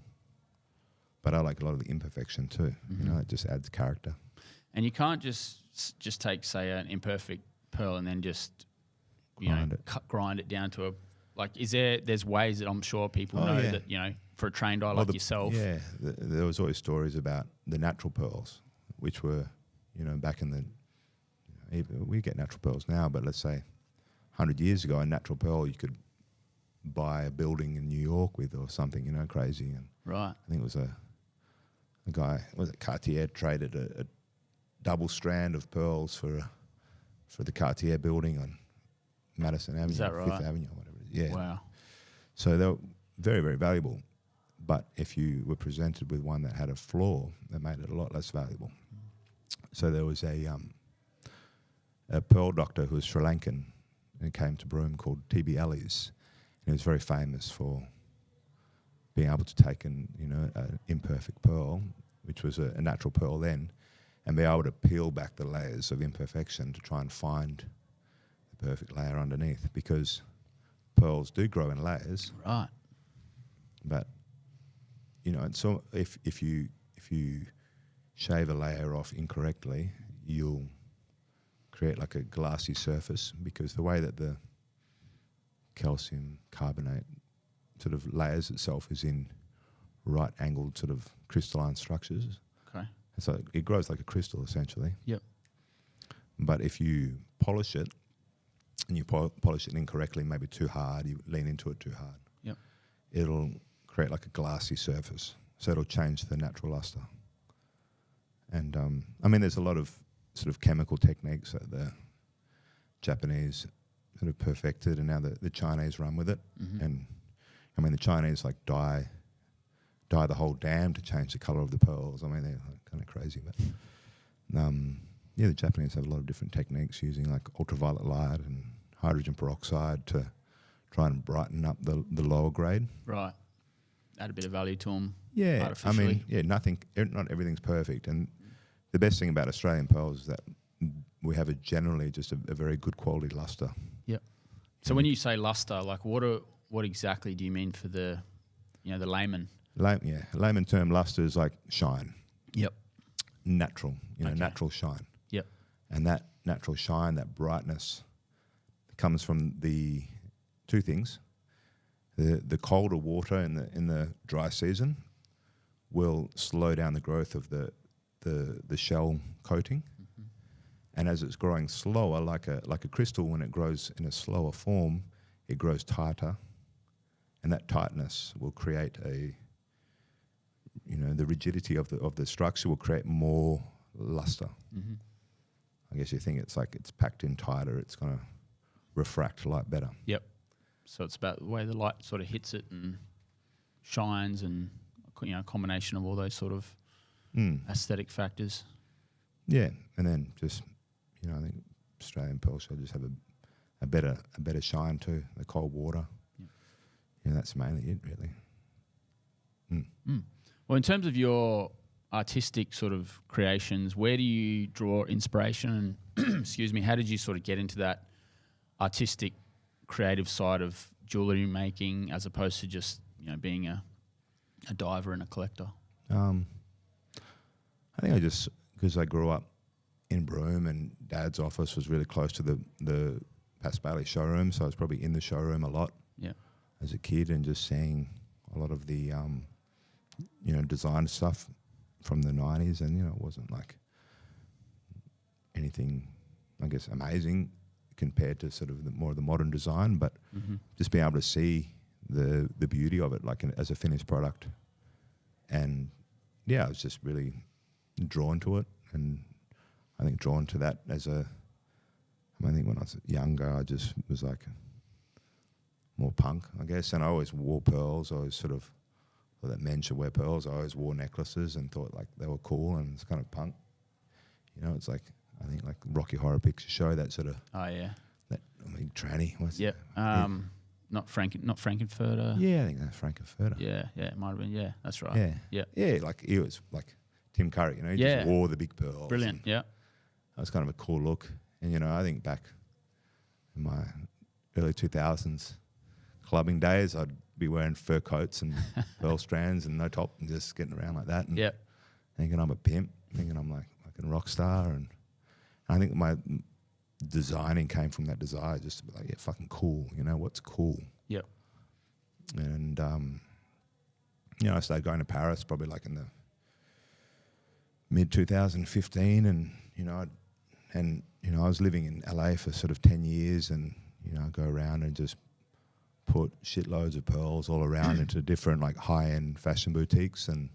But I like a lot of the imperfection too. It just adds character. And you can't just take, say, an imperfect pearl and then just grind it down to there's ways that I'm sure people know that for a trained eye like yourself. Yeah, there was always stories about the natural pearls, which were back in the we get natural pearls now, but let's say 100 years ago, a natural pearl you could buy a building in New York with or something, crazy. And right. I think it was a guy, Cartier traded a double strand of pearls for the Cartier building on Madison Avenue, Is that right? 5th Avenue, or whatever it is. Yeah. Wow. So they were very, very valuable. But if you were presented with one that had a flaw, that made it a lot less valuable. So there was a pearl doctor who was Sri Lankan and came to Broome called T.B. Ellis. And he was very famous for being able to take an imperfect pearl, which was a natural pearl then, and be able to peel back the layers of imperfection to try and find the perfect layer underneath, because pearls do grow in layers. Right. But and so if you shave a layer off incorrectly, you'll create like a glassy surface, because the way that the calcium carbonate sort of layers itself is in right angled sort of crystalline structures. Okay. So it grows like a crystal essentially. Yep. But if you polish it and you polish it incorrectly, maybe too hard, you lean into it too hard, Yep. it'll create like a glassy surface. So it'll change the natural luster. And I mean, there's a lot of sort of chemical techniques that the Japanese sort of perfected, and now the Chinese run with it. Mm-hmm. And I mean, the Chinese like dye the whole dam to change the color of the pearls. I mean, they're like kind of crazy, but yeah, the Japanese have a lot of different techniques using like ultraviolet light and hydrogen peroxide to try and brighten up the lower grade. Right. Add a bit of value to them. Yeah, I mean, yeah, not everything's perfect, and the best thing about Australian pearls is that we have generally just a very good quality luster. Yep. So when you say luster, like what exactly do you mean for the layman? Layman term luster is like shine. Yep. Natural, Okay. natural shine. Yep. And that natural shine, that brightness, comes from the two things. The colder water in the dry season will slow down the growth of the shell coating. Mm-hmm. And as it's growing slower, like a crystal, when it grows in a slower form, it grows tighter, and that tightness will create the rigidity of the structure will create more luster. Mm-hmm. I guess you think it's like it's packed in tighter, it's going to refract light better. Yep. So it's about the way the light sort of hits it and shines, and a combination of all those sort of aesthetic factors. Yeah, and then just I think Australian pearl shell just have a better shine too. The cold water, that's mainly it really. Well, in terms of your artistic sort of creations, where do you draw inspiration? And excuse me, how did you sort of get into that artistic, creative side of jewellery making, as opposed to just being a diver and a collector? I think because I grew up in Broome, and Dad's office was really close to the Pass Bailey showroom, so I was probably in the showroom a lot as a kid, and just seeing a lot of the design stuff from the 90s, and it wasn't like anything, I guess, amazing compared to sort of more of the modern design, but just being able to see the beauty of it, like as a finished product, and I was just really drawn to it, and I think drawn to that I think when I was younger, I just was like more punk, I guess, and I always wore pearls. I always sort of thought that men should wear pearls. I always wore necklaces and thought like they were cool, and it's kind of punk. It's like, I think like Rocky Horror Picture Show, that sort of. Oh yeah. Tranny. Yep. Not Frankenfurter. Yeah, I think that's Frankenfurter. Yeah, it might have been. Yeah, that's right. Yeah. Like he was like Tim Curry. He just wore the big pearls. Brilliant. Yeah. That was kind of a cool look, and I think back in my early 2000s clubbing days, I'd be wearing fur coats and pearl strands and no top, and just getting around like that, and thinking I'm a pimp, thinking I'm like a rock star, and I think my designing came from that desire just to be like, fucking cool, what's cool. Yep. And I started going to Paris probably like in the mid 2015, and I was living in LA for sort of 10 years, and I'd go around and just put shitloads of pearls all around into different like high-end fashion boutiques, and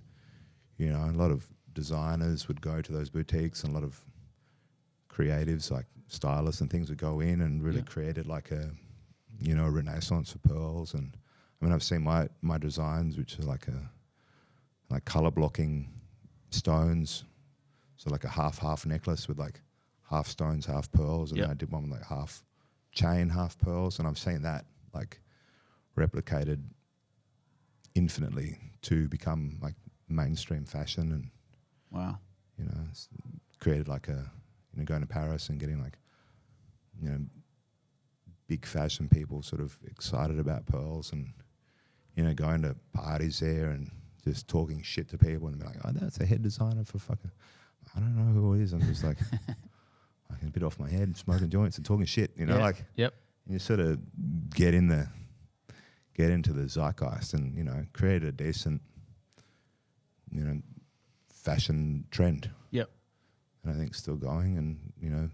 a lot of designers would go to those boutiques, and a lot of creatives like stylists and things would go in and really created like a renaissance for pearls. And I mean, I've seen my designs, which are like color blocking stones, so like a half necklace with like half stones, half pearls, and then I did one with like half chain, half pearls, and I've seen that like replicated infinitely to become like mainstream fashion, and wow, it's created like a going to Paris and getting like big fashion people sort of excited about pearls, and going to parties there and just talking shit to people, and be like, oh, that's a head designer for fucking, I don't know who it is. I'm just like a bit off my head, smoking joints and talking shit, like you sort of get into the zeitgeist, and create a decent fashion trend. Yep. And I think it's still going. And, you know,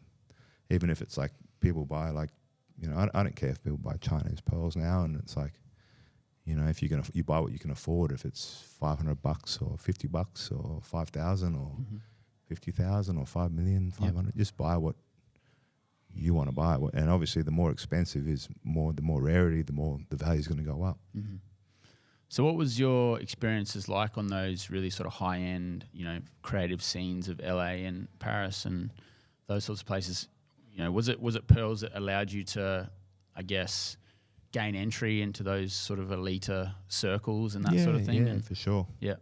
even if it's like people buy like, you know, I don't care if people buy Chinese pearls now, and it's like, you know, if you buy what you can afford, if it's $500 or $50 or 5,000 or 50,000 or 5 million, 500, just buy what you want to buy. And obviously the more expensive is the more rarity, the more the value is going to go up. Mm-hmm. So what was your experiences like on those really sort of high-end, you know, creative scenes of LA and Paris and those sorts of places? You know, was it pearls that allowed you to, I guess, gain entry into those sort of elite circles and that sort of thing? Yeah, and for sure. Yeah.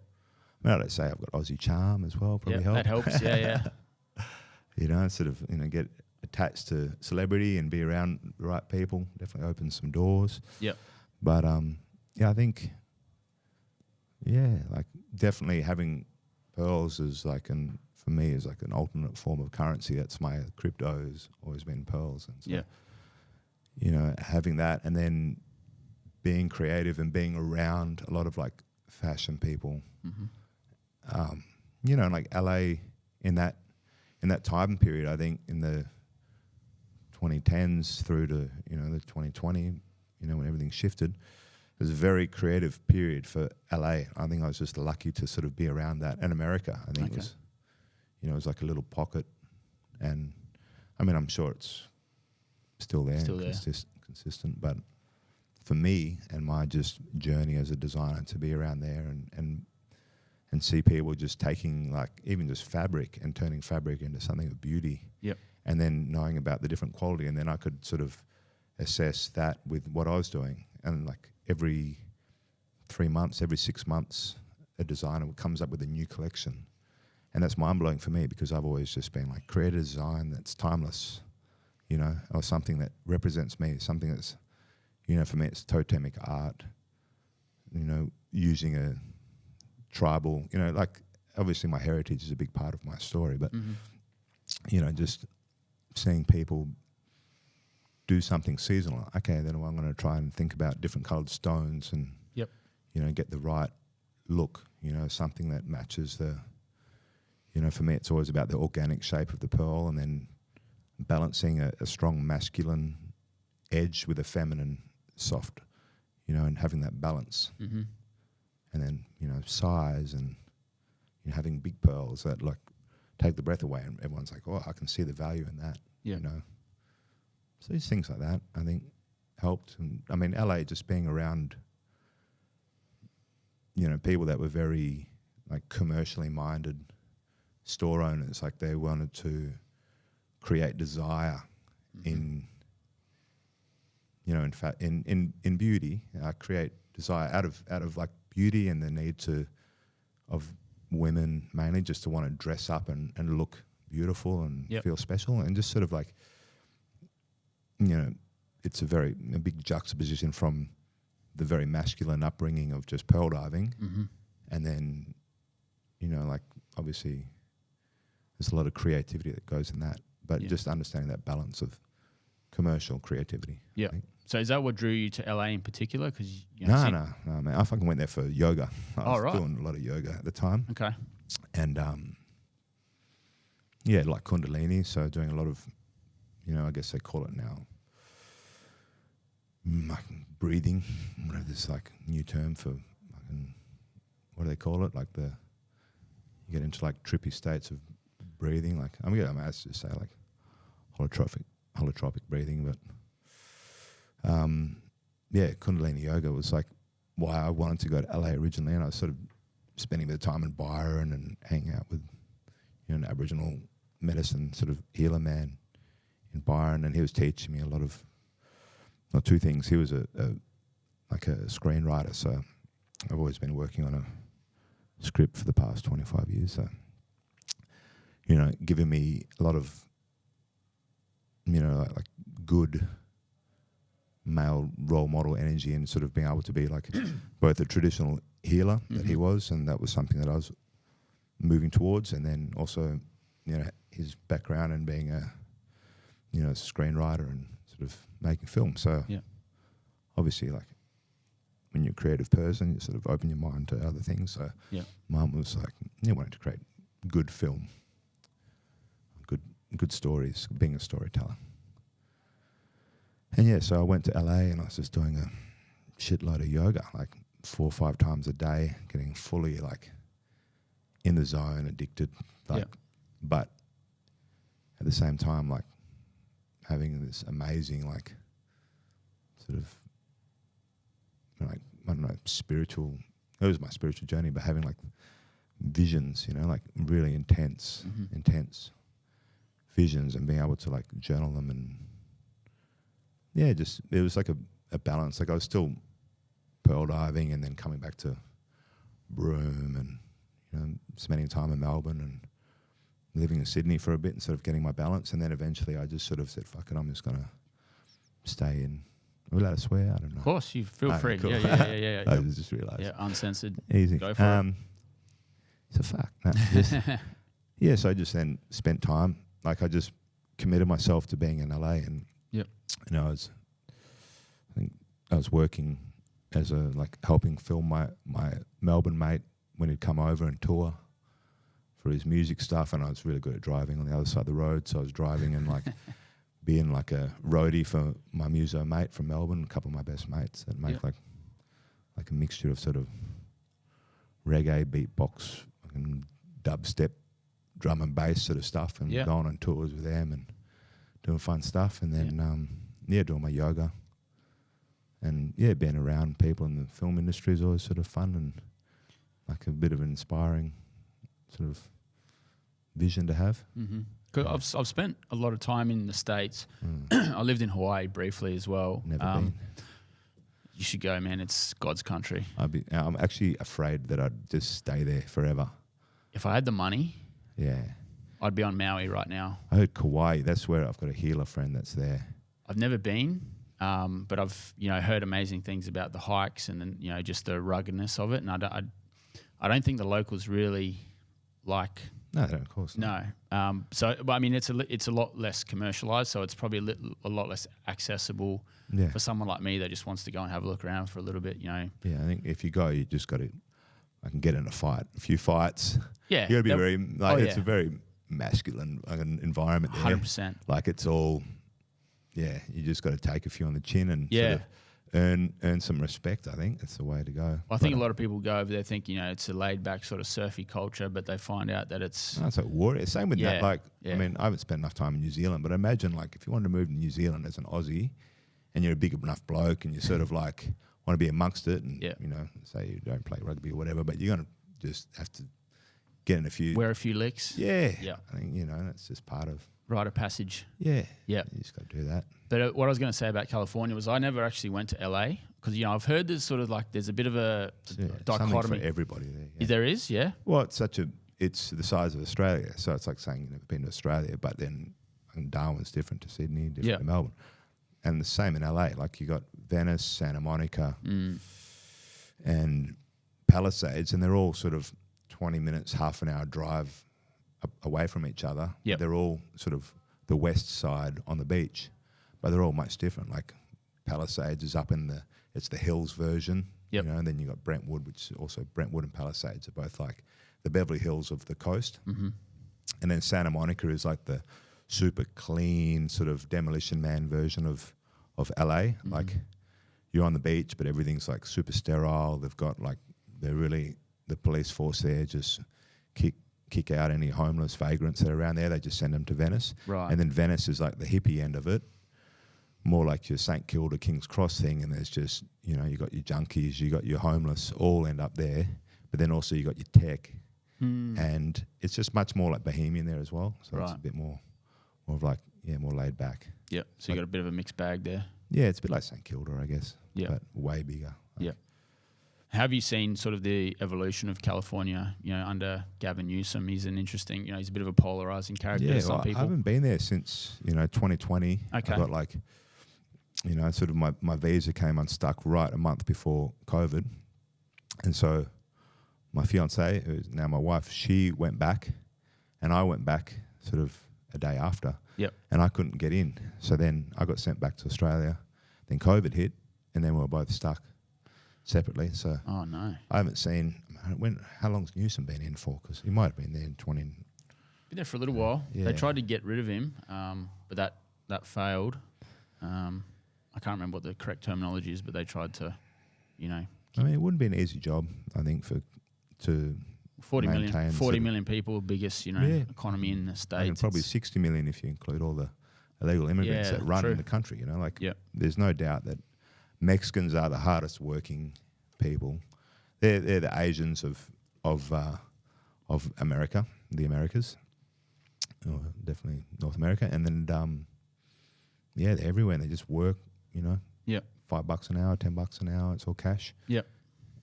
I mean, I don't say I've got Aussie charm as well, probably helps. That helps, yeah. You know, sort of, you know, get attached to celebrity and be around the right people, definitely opens some doors. Yep. But, yeah, I think, yeah, like definitely having pearls is like, for me, is like an alternate form of currency. That's my crypto has always been pearls. And so, you know, having that and then being creative and being around a lot of like fashion people, you know, like LA in that time period, I think in the 2010s through to, you know, the 2020, you know, when everything shifted, it was a very creative period for LA. I think I was just lucky to sort of be around that. And America, I think it was, you know, it was like a little pocket. And I mean, I'm sure it's still there, consistent. But for me and my just journey as a designer to be around there and see people just taking like even just fabric and turning fabric into something of beauty. Yep. And then knowing about the different quality, and then I could sort of assess that with what I was doing. And like every 3 months, every 6 months, a designer comes up with a new collection. And that's mind-blowing for me because I've always just been like, create a design that's timeless, you know, or something that represents me, something that's, you know, for me it's totemic art, you know, using a tribal, you know, like obviously my heritage is a big part of my story, but, you know, just seeing people do something seasonal. Okay, then I'm going to try and think about different coloured stones and, you know, get the right look, you know, something that matches the, you know, for me it's always about the organic shape of the pearl and then balancing a strong masculine edge with a feminine soft, you know, and having that balance. And then, you know, size and, you know, having big pearls that like take the breath away and everyone's like, oh, I can see the value in that, you know. So these things like that, I think, helped. And I mean, LA, just being around, you know, people that were very like commercially minded store owners, like they wanted to create desire in, you know, in fact, in beauty, create desire out of like beauty and the need of women mainly just to want to dress up and look beautiful and feel special, and just sort of like, you know, it's a big juxtaposition from the very masculine upbringing of just pearl diving, and then, you know, like obviously there's a lot of creativity that goes in that, but just understanding that balance of commercial creativity. Yeah. So is that what drew you to LA in particular? Because no, man. I fucking went there for yoga. I was right. doing a lot of yoga at the time. Okay. And yeah, like Kundalini. So doing a lot of, you know, I guess they call it now, breathing. Whatever this like new term for, what do they call it? Like you get into like trippy states of breathing. Like I was just say like holotropic breathing, but. Yeah, Kundalini yoga was like why I wanted to go to LA originally, and I was sort of spending a bit of time in Byron and hanging out with, you know, an Aboriginal medicine sort of healer man in Byron, and he was teaching me a lot of, well, two things. He was a screenwriter, so I've always been working on a script for the past 25 years. So, you know, giving me a lot of, you know, like good male role model energy and sort of being able to be like both a traditional healer that he was, and that was something that I was moving towards, and then also, you know, his background and being a, you know, screenwriter and sort of making films. So obviously, like when you're a creative person, you sort of open your mind to other things. So mine was like, wanting to create good film, good stories, being a storyteller. And yeah, so I went to LA and I was just doing a shitload of yoga, like 4 or 5 times a day, getting fully like in the zone, addicted, like, but at the same time, like having this amazing, like sort of, like, I don't know, spiritual, it was my spiritual journey, but having like visions, you know, like really intense visions, and being able to like journal them, and yeah, just, it was like a balance. Like I was still pearl diving and then coming back to Broome, and, you know, spending time in Melbourne and living in Sydney for a bit and sort of getting my balance. And then eventually I just sort of said, fuck it, I'm just going to stay in. Are we allowed to swear? I don't know. Of course, you feel free. Cool. Yeah. I just realised. Yeah, uncensored. Easy. Go for it. So fuck. No, yeah, so I just then spent time. Like I just committed myself to being in LA, and you know, I think I was working as a, like, helping film my Melbourne mate when he'd come over and tour for his music stuff, and I was really good at driving on the other side of the road, so I was driving and like being like a roadie for my muso mate from Melbourne, a couple of my best mates that make like a mixture of sort of reggae, beatbox, and dubstep, drum and bass sort of stuff, and going on tours with them and doing fun stuff, and then doing my yoga, and being around people in the film industry is always sort of fun, and like a bit of an inspiring sort of vision to have. Mm-hmm. Cause I've spent a lot of time in the States. I lived in Hawaii briefly as well. Never been. You should go, man. It's God's country. I'm actually afraid that I'd just stay there forever. If I had the money, I'd be on Maui right now. I heard Kauai. That's where I've got a healer friend that's there. I've never been, but I've heard amazing things about the hikes and then just the ruggedness of it. And I don't think the locals really like. No, they don't, of course not. No. But I mean, it's a lot less commercialized, so it's probably a lot less accessible for someone like me that just wants to go and have a look around for a little bit. Yeah, I think if you go, you just got to. I can get in a few fights. Yeah, you got to be very like it's a very masculine environment there. 100%. Like it's all, you just got to take a few on the chin and sort of earn some respect. I think that's the way to go. Well, I think a lot of people go over there thinking it's a laid back sort of surfy culture, but they find out that it's like warrior. Same with that. Like I mean, I haven't spent enough time in New Zealand, but imagine like if you wanted to move to New Zealand as an Aussie, and you're a big enough bloke, and you sort of like want to be amongst it, and say you don't play rugby or whatever, but you're gonna just have to get in wear a few licks. Yeah. I think that's just part of rite of passage. Yeah. You just got to do that. But what I was going to say about California was I never actually went to LA because I've heard there's sort of like there's a bit of a dichotomy for everybody there. Yeah. There is, yeah. Well, it's the size of Australia, so it's like saying you've never been to Australia, but then Darwin's different to Sydney, different to Melbourne, and the same in LA. Like you got Venice, Santa Monica, and Palisades, and they're all sort of 20 minutes, half an hour drive away from each other. Yep. They're all sort of the west side on the beach, but they're all much different. Like Palisades is up in it's the hills version, and then you got Brentwood, which also Brentwood and Palisades are both like the Beverly Hills of the coast. Mm-hmm. And then Santa Monica is like the super clean sort of Demolition Man version of LA. Mm-hmm. Like you're on the beach, but everything's like super sterile. They've got like the police force there just kick out any homeless vagrants that are around there. They just send them to Venice. Right. And then Venice is like the hippie end of it, more like your St Kilda, King's Cross thing. And there's just, you got your junkies, you got your homeless, all end up there. But then also you got your tech. And it's just much more like Bohemian there as well. So it's a bit more of like, more laid back. Yeah. So you got a bit of a mixed bag there. Yeah, it's a bit like St Kilda, I guess. Yeah. But way bigger. Yeah. Have you seen sort of the evolution of California, under Gavin Newsom? He's an interesting, he's a bit of a polarizing character to some people. I haven't been there since, 2020. Okay. I got like, sort of my visa came unstuck right a month before COVID. And so my fiancée, who's now my wife, she went back and I went back sort of a day after. Yep. And I couldn't get in. So then I got sent back to Australia. Then COVID hit and then we were both stuck. separately. So Oh no, I haven't seen how long's Newsom been in for? Because he might have been there in 20. been there for a little while. Yeah. They tried to get rid of him, but that failed. I can't remember what the correct terminology is, but they tried to, I mean, it wouldn't be an easy job, I think, to 40 maintain million people, biggest economy in the States. And probably 60 million if you include all the illegal immigrants that run in the country. There's no doubt that Mexicans are the hardest working people. They're the Asians of America, the Americas, or definitely North America, and then they're everywhere. And they just work, $5 an hour, $10 an hour. It's all cash. Yep.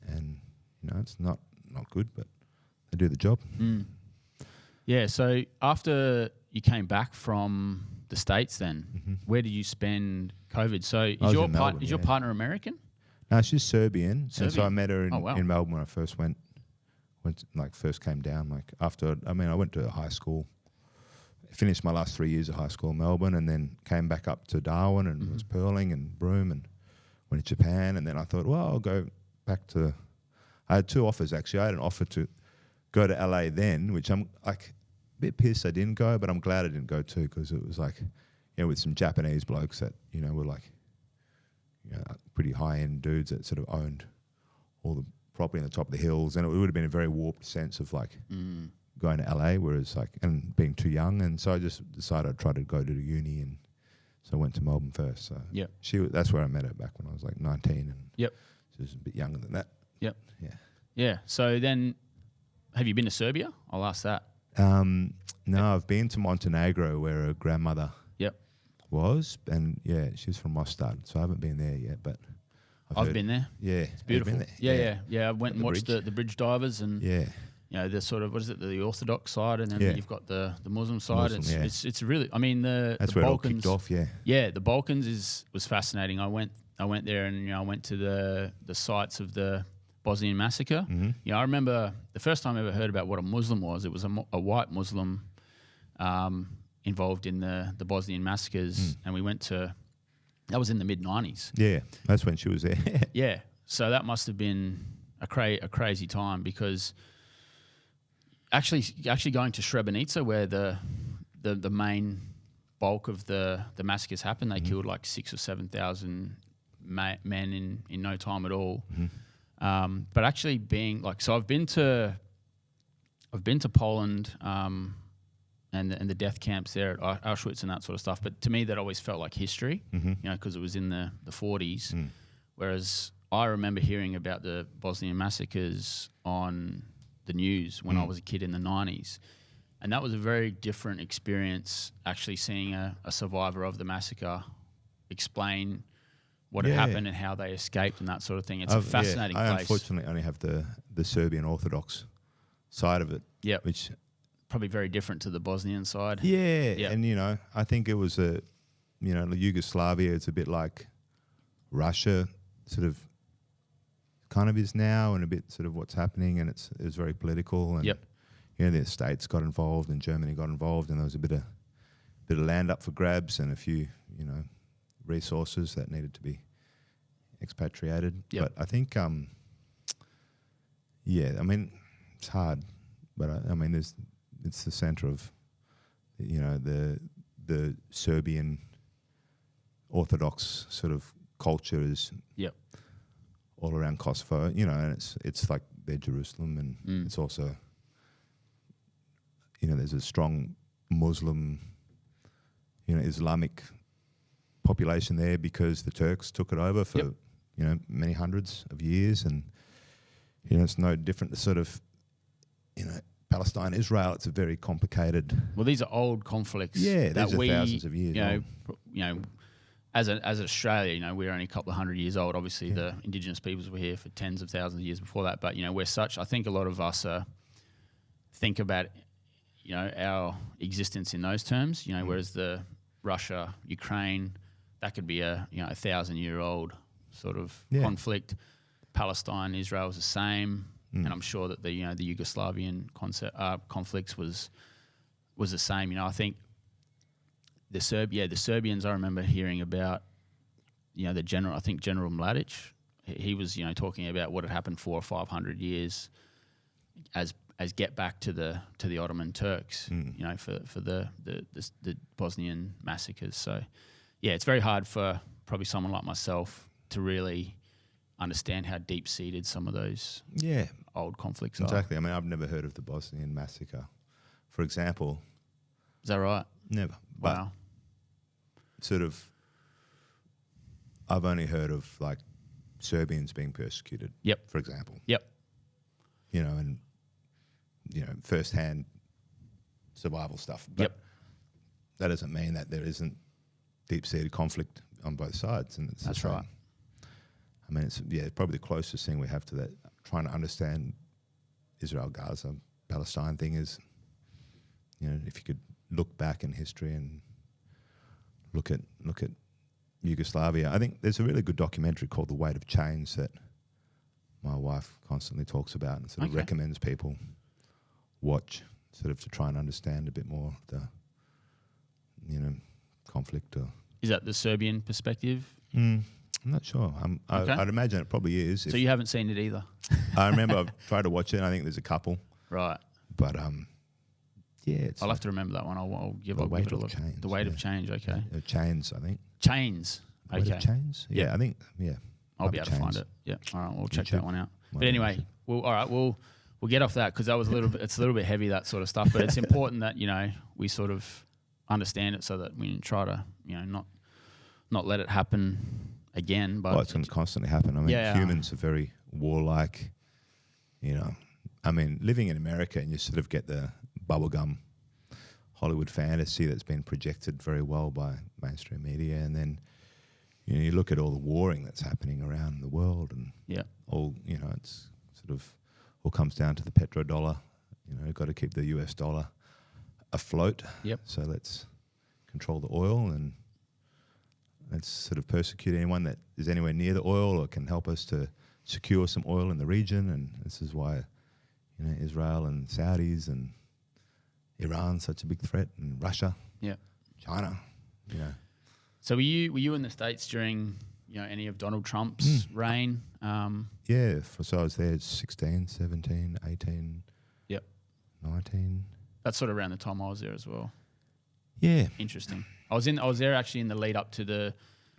And it's not good, but they do the job. Yeah. So after you came back from the States, then where did you spend COVID? So is your partner American? No, she's Serbian. And so I met her in Melbourne when I first first came down. I went to high school, finished my last 3 years of high school in Melbourne, and then came back up to Darwin and was pearling and Broome and went to Japan. And then I thought, well, I'll go back to. I had 2 offers actually. I had an offer to go to LA then, which I'm like a bit pissed I didn't go, but I'm glad I didn't go too, because it was with some Japanese blokes that were pretty high end dudes that sort of owned all the property on the top of the hills, and it would have been a very warped sense of going to LA, whereas and being too young, and so I just decided I'd try to go to the uni, and so I went to Melbourne first. So that's where I met her back when I was 19, and she was a bit younger than that. Yep. Yeah. So then, have you been to Serbia? I'll ask that. No, I've been to Montenegro where her grandmother was, and she's from Mostar, so I haven't been there yet, but I've been there. Yeah. It's beautiful. Yeah. I went and watched the bridge divers, and the sort of, what is it, the Orthodox side, and then you've got the Muslim side. It's really, I mean, that's the where Balkans, it all kicked off. Yeah, the Balkans was fascinating. I went there, and I went to the sites of the Bosnian massacre. I remember the first time I ever heard about what a Muslim was. It was a white Muslim involved in the Bosnian massacres, and we went to. That was in the mid-90s. Yeah, that's when she was there. Yeah, so that must have been a crazy time, because actually going to Srebrenica, where the main bulk of the massacres happened, they killed 6,000 or 7,000 men in no time at all. But actually being so I've been to Poland and the death camps there at Auschwitz and that sort of stuff. But to me, that always felt like history, because it was in the 40s. Whereas I remember hearing about the Bosnian massacres on the news when I was a kid in the 90s. And that was a very different experience, actually seeing a survivor of the massacre explain what had happened and how they escaped and that sort of thing. It's a fascinating place. I unfortunately only have the Serbian Orthodox side of it. Yeah. Which probably very different to the Bosnian side. Yeah. And, I think it was Yugoslavia, it's a bit like Russia sort of kind of is now, and a bit sort of what's happening, and it's very political. And, the States got involved and Germany got involved, and there was a bit of land up for grabs and a few, resources that needed to be expatriated. But I think, I mean, it's hard, but I mean, it's the centre of, the Serbian Orthodox sort of culture is all around Kosovo, and it's like their Jerusalem, and it's also, there's a strong Muslim, Islamic population there because the Turks took it over for, many hundreds of years, and, it's no different to sort of, Palestine, Israel. It's a very complicated. Well, these are old conflicts. Yeah, these are thousands of years. As Australia, we're only a couple of hundred years old. Obviously, the Indigenous peoples were here for tens of thousands of years before that. But we're such. I think a lot of us think about our existence in those terms. Whereas the Russia, Ukraine, that could be a 1,000-year-old sort of conflict. Palestine, Israel is the same. And I'm sure that the Yugoslavian conflicts was the same. I think the Serbians. I remember hearing about, the general. I think General Mladic, he was, talking about what had happened 400 or 500 years as get back to the Ottoman Turks, for the Bosnian massacres. So, yeah, it's very hard for probably someone like myself to really understand how deep-seated some of those old conflicts are. Exactly. I mean, I've never heard of the Bosnian massacre, for example. Is that right? Never. Wow. But sort of, I've only heard of like Serbians being persecuted. Yep. For example. Yep. And first-hand survival stuff. But that doesn't mean that there isn't deep-seated conflict on both sides. And that's right. I mean, it's probably the closest thing we have to that. Trying to understand Israel, Gaza, Palestine thing is, if you could look back in history and look at Yugoslavia. I think there's a really good documentary called The Weight of Change that my wife constantly talks about and sort of recommends people watch, sort of to try and understand a bit more of the, conflict. Or is that the Serbian perspective? I'm not sure. I'd imagine it probably is. So you haven't seen it either? I remember I've tried to watch it. I think there's a couple. Right. But I'll have to remember that one. I'll give it a look. Change, the weight of change. Okay. Chains, I think. Chains. Okay. Weight of chains. Yeah, I think. Yeah. I'll be able to find it. Yeah. All right. We'll check that one out. But anyway, we'll get off that because that was it's a little bit heavy, that sort of stuff. But it's important that we sort of understand it so that we try to not let it happen again. But it's going to constantly happen. I mean, humans are very warlike. I mean, living in America and you sort of get the bubblegum Hollywood fantasy that's been projected very well by mainstream media, and then you look at all the warring that's happening around the world, and all it's sort of all comes down to the petrodollar. Got to keep the US dollar afloat. Yep. So let's control the oil and let's sort of persecute anyone that is anywhere near the oil or can help us to secure some oil in the region. And this is why, Israel and Saudis and Iran such a big threat, and Russia, China, So were you in the States during any of Donald Trump's reign? So I was there 16, 17, 18, 19. That's sort of around the time I was there as well. Yeah. Interesting. I was there actually in the lead up to the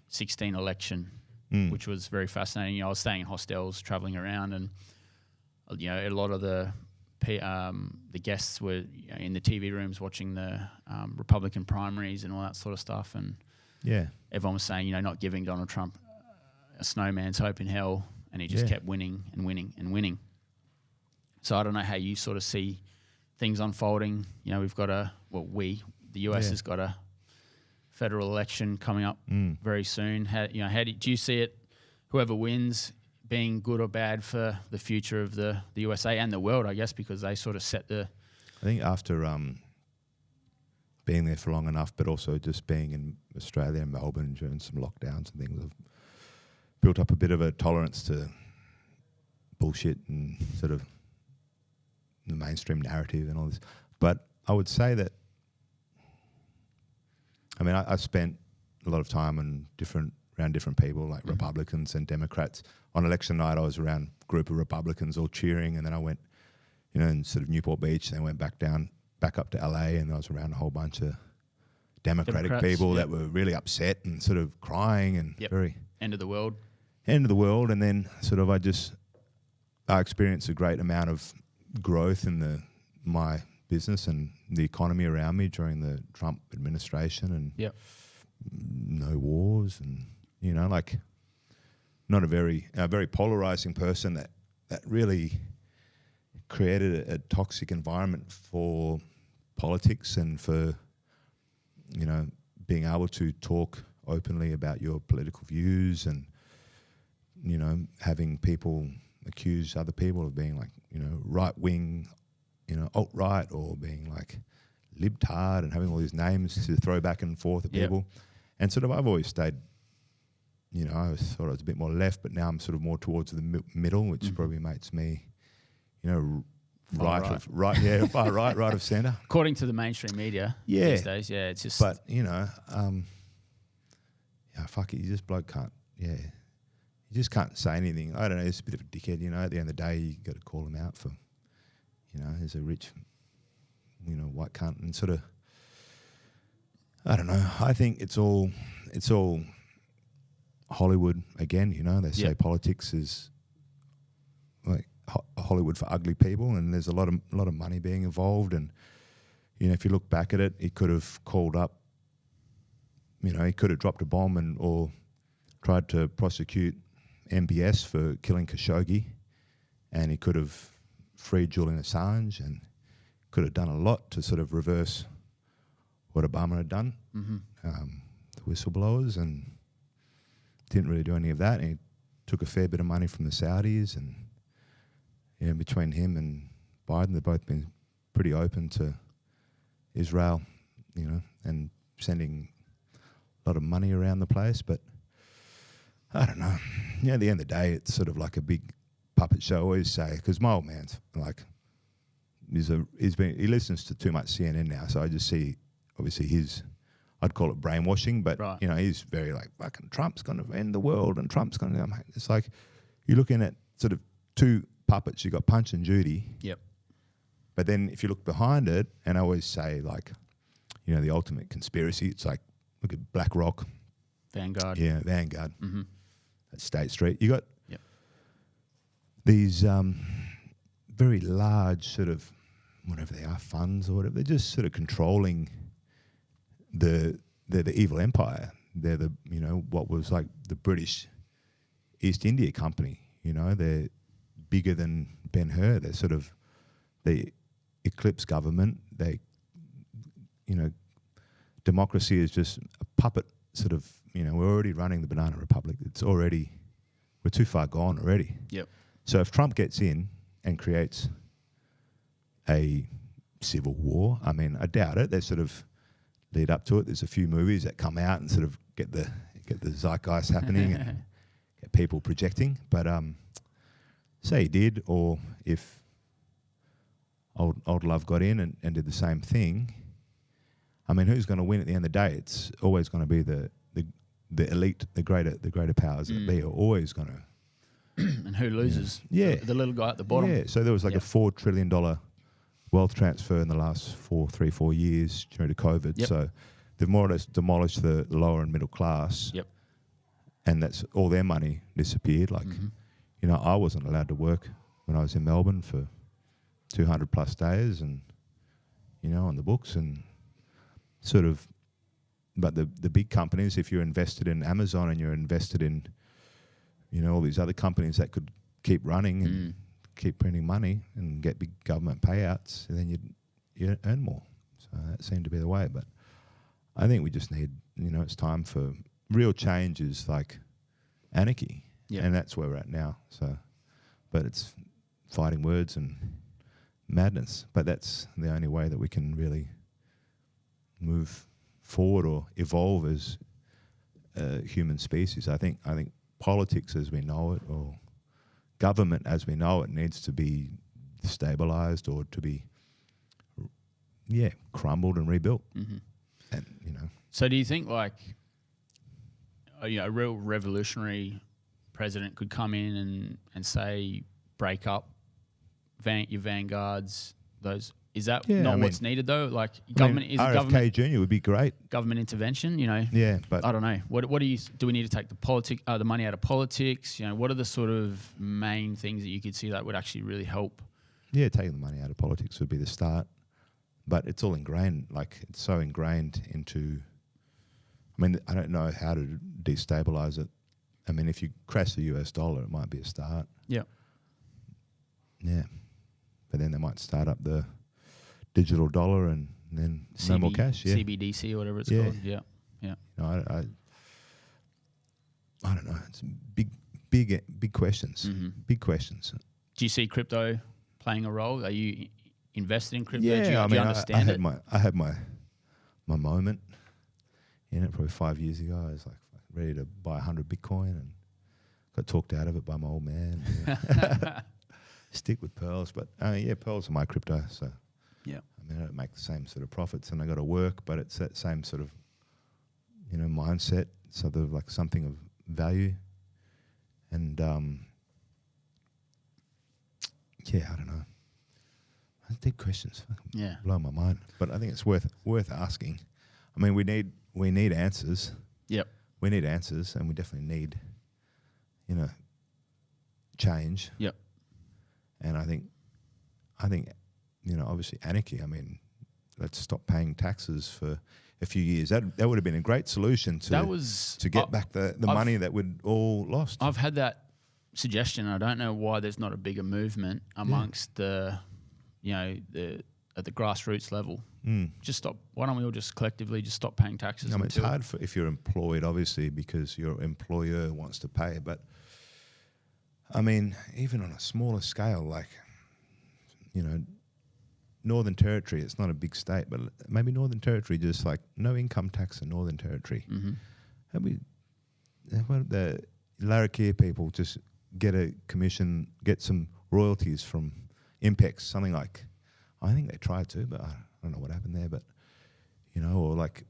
16 election, which was very fascinating. I was staying in hostels, traveling around, and a lot of the guests were in the TV rooms watching the Republican primaries and all that sort of stuff, and everyone was saying, not giving Donald Trump a snowman's hope in hell, and he just kept winning and winning and winning. So I don't know how you sort of see things unfolding. We've got the US has got a federal election coming up very soon. How do you see it? Whoever wins being good or bad for the future of the USA and the world, I guess, because they sort of set the. I think after being there for long enough, but also just being in Australia and Melbourne during some lockdowns and things, I've built up a bit of a tolerance to bullshit and sort of the mainstream narrative and all this. But I would say that, I spent a lot of time around different people, like Republicans and Democrats. On election night, I was around a group of Republicans all cheering, and then I went, in sort of Newport Beach, and then went back up to LA, and I was around a whole bunch of Democratic people that were really upset and sort of crying and very end of the world. And then sort of I experienced a great amount of growth in my business and the economy around me during the Trump administration, and no wars, and not a very polarizing person that really created a toxic environment for politics and for being able to talk openly about your political views, and having people accuse other people of being like right wing, alt-right, or being like libtard, and having all these names to throw back and forth at people. And sort of I've always stayed, I always thought I was a bit more left, but now I'm sort of more towards the middle, which probably makes me, far right of centre. According to the mainstream media these days, it's just... But, fuck it, you just just can't say anything. I don't know. He's a bit of a dickhead, you know. At the end of the day, you got to call him out for, you know, he's a rich, you know, white cunt, and sort of, I don't know. I think it's all Hollywood again. You know, they say politics is like Hollywood for ugly people, and there's a lot of money being involved. And you know, if you look back at it, he could have called up. You know, he could have dropped a bomb or tried to prosecute MBS for killing Khashoggi, and he could have freed Julian Assange, and could have done a lot to sort of reverse what Obama had done, the whistleblowers, and didn't really do any of that. And he took a fair bit of money from the Saudis, and you know, between him and Biden, they've both been pretty open to Israel, you know, and sending a lot of money around the place. But I don't know. You know, at the end of the day, it's sort of like a big puppet show. I always say, because my old man's like, he listens to too much CNN now, so I just see obviously I'd call it brainwashing, but you know, he's very like, fucking Trump's going to end the world and Trump's going to. It's like you're looking at sort of two puppets. You got Punch and Judy. Yep. But then if you look behind it, and I always say like, you know, the ultimate conspiracy. It's like, look at BlackRock, Vanguard. Yeah, Vanguard. At State Street, you got Yep. these very large sort of whatever they are, funds or whatever. They're just sort of controlling they're the evil empire. They're the, you know, what was like the British East India Company. You know, they're bigger than Ben-Hur. They're sort of, they eclipse government. They, you know, democracy is just a puppet sort of, you know, we're already running the banana republic. We're too far gone already. Yep. So if Trump gets in and creates a civil war, I mean, I doubt it. They sort of lead up to it. There's a few movies that come out and sort of get the zeitgeist happening and get people projecting. But say he did, or if old Love got in and did the same thing, I mean, who's going to win at the end of the day? It's always going to be the elite, the greater powers that be are always going to. And who loses? Yeah. The little guy at the bottom. Yeah. So there was like a $4 trillion wealth transfer in the last 4 years due to COVID. Yep. So they've more or less demolished the lower and middle class. Yep. And that's all their money disappeared. Like, you know, I wasn't allowed to work when I was in Melbourne for 200 plus days, and, you know, on the books, and sort of, but the big companies, if you're invested in Amazon and you're invested in, you know, all these other companies that could keep running and keep printing money and get big government payouts, and then you earn more. So that seemed to be the way. But I think we just need, you know, it's time for real change. Is like anarchy, and that's where we're at now. So, but it's fighting words and madness. But that's the only way that we can really move forward or evolve as a human species. I think politics as we know it, or government as we know it, needs to be stabilized or to be crumbled and rebuilt. And you know, so do you think like a real revolutionary president could come in and say break up your vanguards, those? Is that not what's needed though? Like government, is RFK government Jr. would be great. Government intervention, you know? Yeah, but I don't know. What do we need to take the money out of politics? You know, what are the sort of main things that you could see that would actually really help? Yeah, taking the money out of politics would be the start, but it's all ingrained. Like, it's so ingrained into. I mean, I don't know how to destabilize it. I mean, if you crash the US dollar, it might be a start. Yeah. Yeah, but then they might start up the digital dollar, and then no more cash. Yeah, CBDC or whatever it's called. Yeah, yeah. No, I don't know. It's big questions. Big questions. Do you see crypto playing a role? Are you invested in crypto? Yeah, do you understand it? I had my moment in it probably 5 years ago. I was like ready to buy 100 Bitcoin and got talked out of it by my old man. Stick with pearls, but pearls are my crypto. So yeah, I mean, I don't make the same sort of profits, and I got to work, but it's that same sort of, you know, mindset, sort of like something of value, and And yeah, I don't know. That's deep questions. Yeah. Blow my mind. But I think it's worth asking. I mean, we need answers. Yep. We need answers, and we definitely need, change. Yep. And I think, obviously anarchy. I mean, let's stop paying taxes for a few years. That would have been a great solution to get back the money that we'd all lost. I've had that suggestion. I don't know why there's not a bigger movement amongst the at the grassroots level. Just stop. Why don't we all just collectively just stop paying taxes? I mean, it's hard if you're employed, obviously, because your employer wants to pay. But I mean, even on a smaller scale, like Northern Territory, it's not a big state, but maybe Northern Territory, just like no income tax in Northern Territory. The Larrakia people just get a commission, get some royalties from Impex, something like, I think they tried to, but I don't know what happened there, but, or like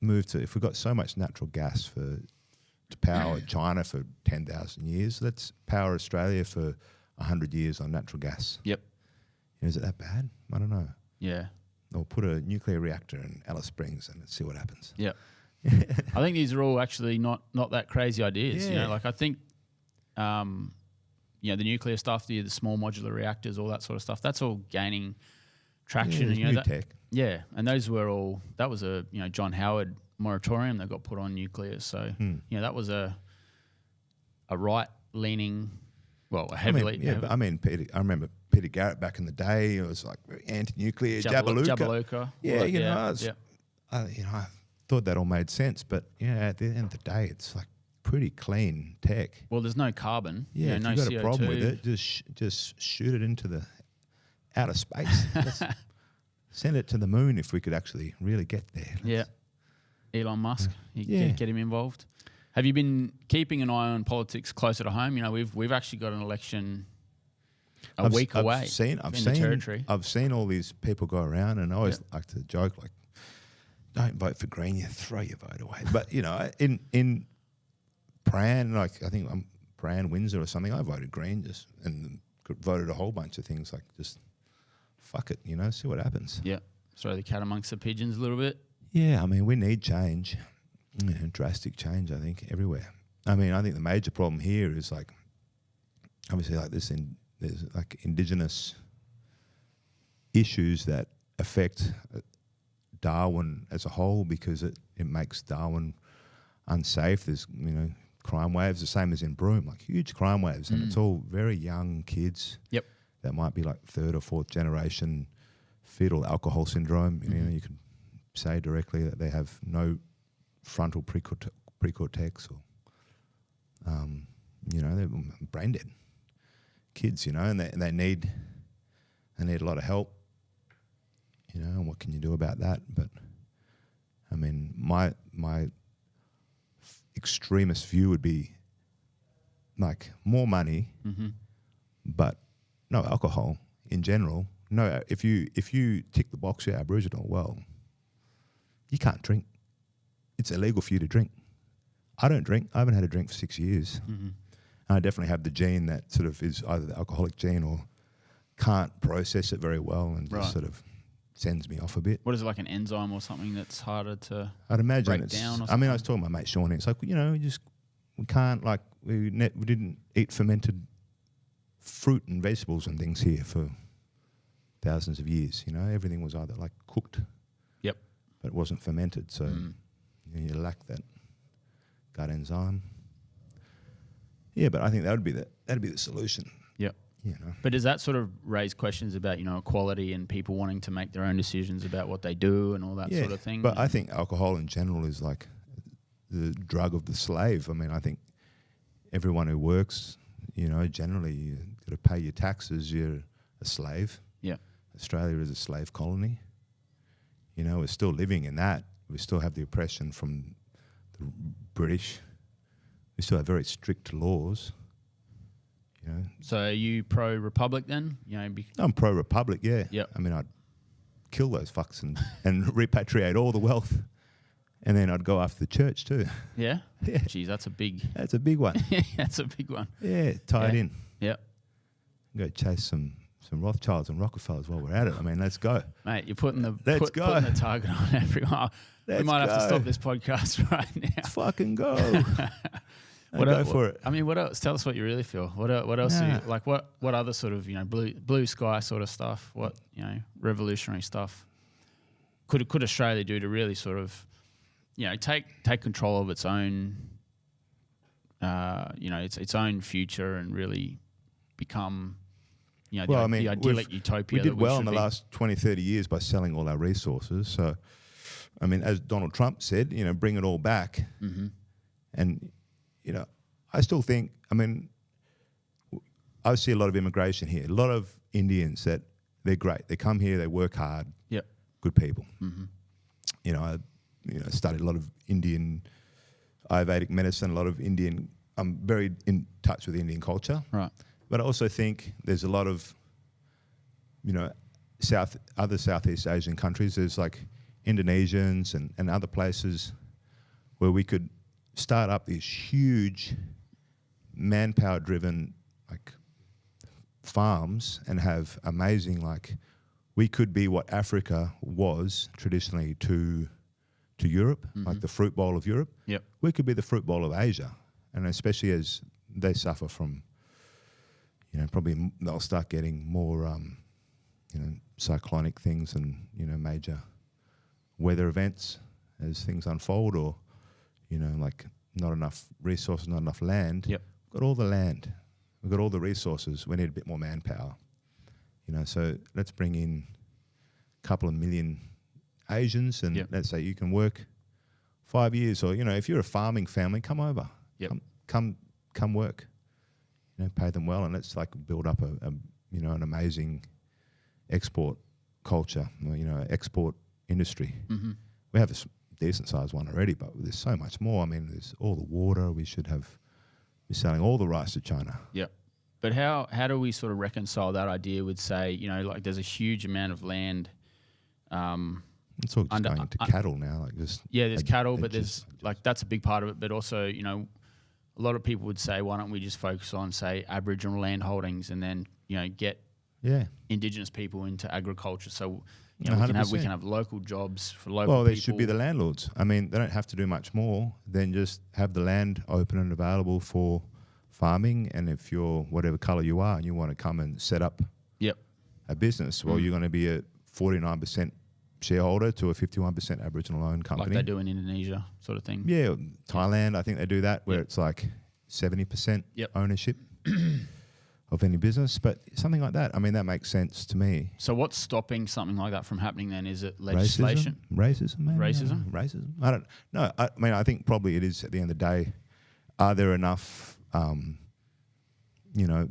move to, if we've got so much natural gas to power China for 10,000 years, let's power Australia for 100 years on natural gas. Yep. Is it that bad? I don't know. Yeah. Or put a nuclear reactor in Alice Springs and let's see what happens. Yeah. I think these are all actually not that crazy ideas. Yeah. Like I think, the nuclear stuff, the small modular reactors, all that sort of stuff, that's all gaining traction. Yeah, and new tech. Yeah, and those were all. That was a John Howard moratorium that got put on nuclear. So that was a right leaning, a heavily. But I remember Peter Garrett back in the day. It was like anti-nuclear, Jabiluka. Yeah, I thought that all made sense, but at the end of the day, it's like pretty clean tech. Well, there's no carbon. Yeah, if no you've got CO2. a problem with it, just shoot it into the outer space. Let's send it to the moon if we could actually really get there. Elon Musk, get him involved. Have you been keeping an eye on politics closer to home? We've actually got an election a week away. I've seen territory. I've seen all these people go around, and I always like to joke like, "Don't vote for Green, you throw your vote away." But in Pran, like I think I'm Pran, Windsor or something, I voted Green and voted a whole bunch of things like just fuck it, see what happens. Yeah, throw the cat amongst the pigeons a little bit. Yeah, I mean we need change, drastic change. I think everywhere. I mean I think the major problem here is like obviously like there's like Indigenous issues that affect Darwin as a whole because it makes Darwin unsafe. There's crime waves, the same as in Broome, like huge crime waves, and it's all very young kids. Yep. That might be like third or fourth generation fetal alcohol syndrome. You could say directly that they have no frontal precortex or, they're brain dead kids, and they need a lot of help, and what can you do about that? But I mean, my extremist view would be like more money, but no alcohol in general. No, if you tick the box, you're Aboriginal, well, you can't drink. It's illegal for you to drink. I don't drink. I haven't had a drink for 6 years. And I definitely have the gene that sort of is either the alcoholic gene or can't process it very well and just sort of sends me off a bit. What is it, like an enzyme or something that's harder to I'd imagine break down? Or I mean, I was talking to my mate Sean. It's like we can't like we didn't eat fermented fruit and vegetables and things here for thousands of years. Everything was either like cooked, but it wasn't fermented. So you lack that gut enzyme. Yeah, but I think that'd be the solution. Yep. But does that sort of raise questions about equality and people wanting to make their own decisions about what they do and all that sort of thing? But I think alcohol in general is like the drug of the slave. I mean, I think everyone who works, generally you got to pay your taxes. You're a slave. Yeah. Australia is a slave colony. We're still living in that. We still have the oppression from the British. We still have very strict laws. So are you pro-Republic then? I'm pro-Republic, yeah. Yep. I mean, I'd kill those fucks and repatriate all the wealth And then I'd go after the church too. Yeah? Yeah. Geez, that's a big one. that's a big one. Yeah, tied in. Yep. Go chase some Rothschilds and Rockefellers while we're at it. I mean, let's go. Mate, you're putting the Let's go. putting the target on everyone. We might have to go. stop this podcast right now. Let's fucking go. Go for it. I mean, what else? Tell us what you really feel. What else? Yeah. Are you, like what other sort of blue sky sort of stuff? What revolutionary stuff could Australia do to really sort of take control of its own its own future and really become the idyllic utopia. We did well in the be. last 20, 30 years by selling all our resources. So, I mean, as Donald Trump said, bring it all back. Mm-hmm. And, I still think, I mean, I see a lot of immigration here, a lot of Indians that they're great. They come here, they work hard. Yep. Good people. Mm-hmm. I studied a lot of Indian Ayurvedic medicine, a lot of Indian. I'm very in touch with Indian culture. Right. But I also think there's a lot of, other Southeast Asian countries. There's like Indonesians and other places where we could start up these huge manpower-driven like farms and have amazing we could be what Africa was traditionally to Europe, like the fruit bowl of Europe. Yep. We could be the fruit bowl of Asia, and especially as they suffer from, probably they'll start getting more, cyclonic things and major weather events as things unfold, or not enough resources, not enough land. Yep. We've got all the land, we've got all the resources. We need a bit more manpower. So let's bring in a couple of million Asians, and let's say you can work 5 years, or if you're a farming family, come over. Yep. Come work. Pay them well, and let's build up an amazing export culture. Export industry. Mm-hmm. We have a decent sized one already, but there's so much more. I mean, there's all the water. We should be selling all the rice to China. Yep. But how do we sort of reconcile that idea with, say, there's a huge amount of land. It's all just going into cattle now. There's cattle, but there's that's a big part of it. But also, a lot of people would say, why don't we just focus on, say, Aboriginal land holdings, and then get Indigenous people into agriculture. So we can have local jobs for local people. Well, they should be the landlords. I mean, they don't have to do much more than just have the land open and available for farming. And if you're whatever colour you are and you want to come and set up a business, well, you're going to be a 49% shareholder to a 51% Aboriginal owned company. Like they do in Indonesia sort of thing. Yeah, Thailand, I think they do that, where it's 70% ownership of any business, but something like that. I mean, that makes sense to me. So what's stopping something like that from happening then? Is it legislation? Racism, maybe? Racism? I don't know. I mean, I think probably it is at the end of the day. Are there enough,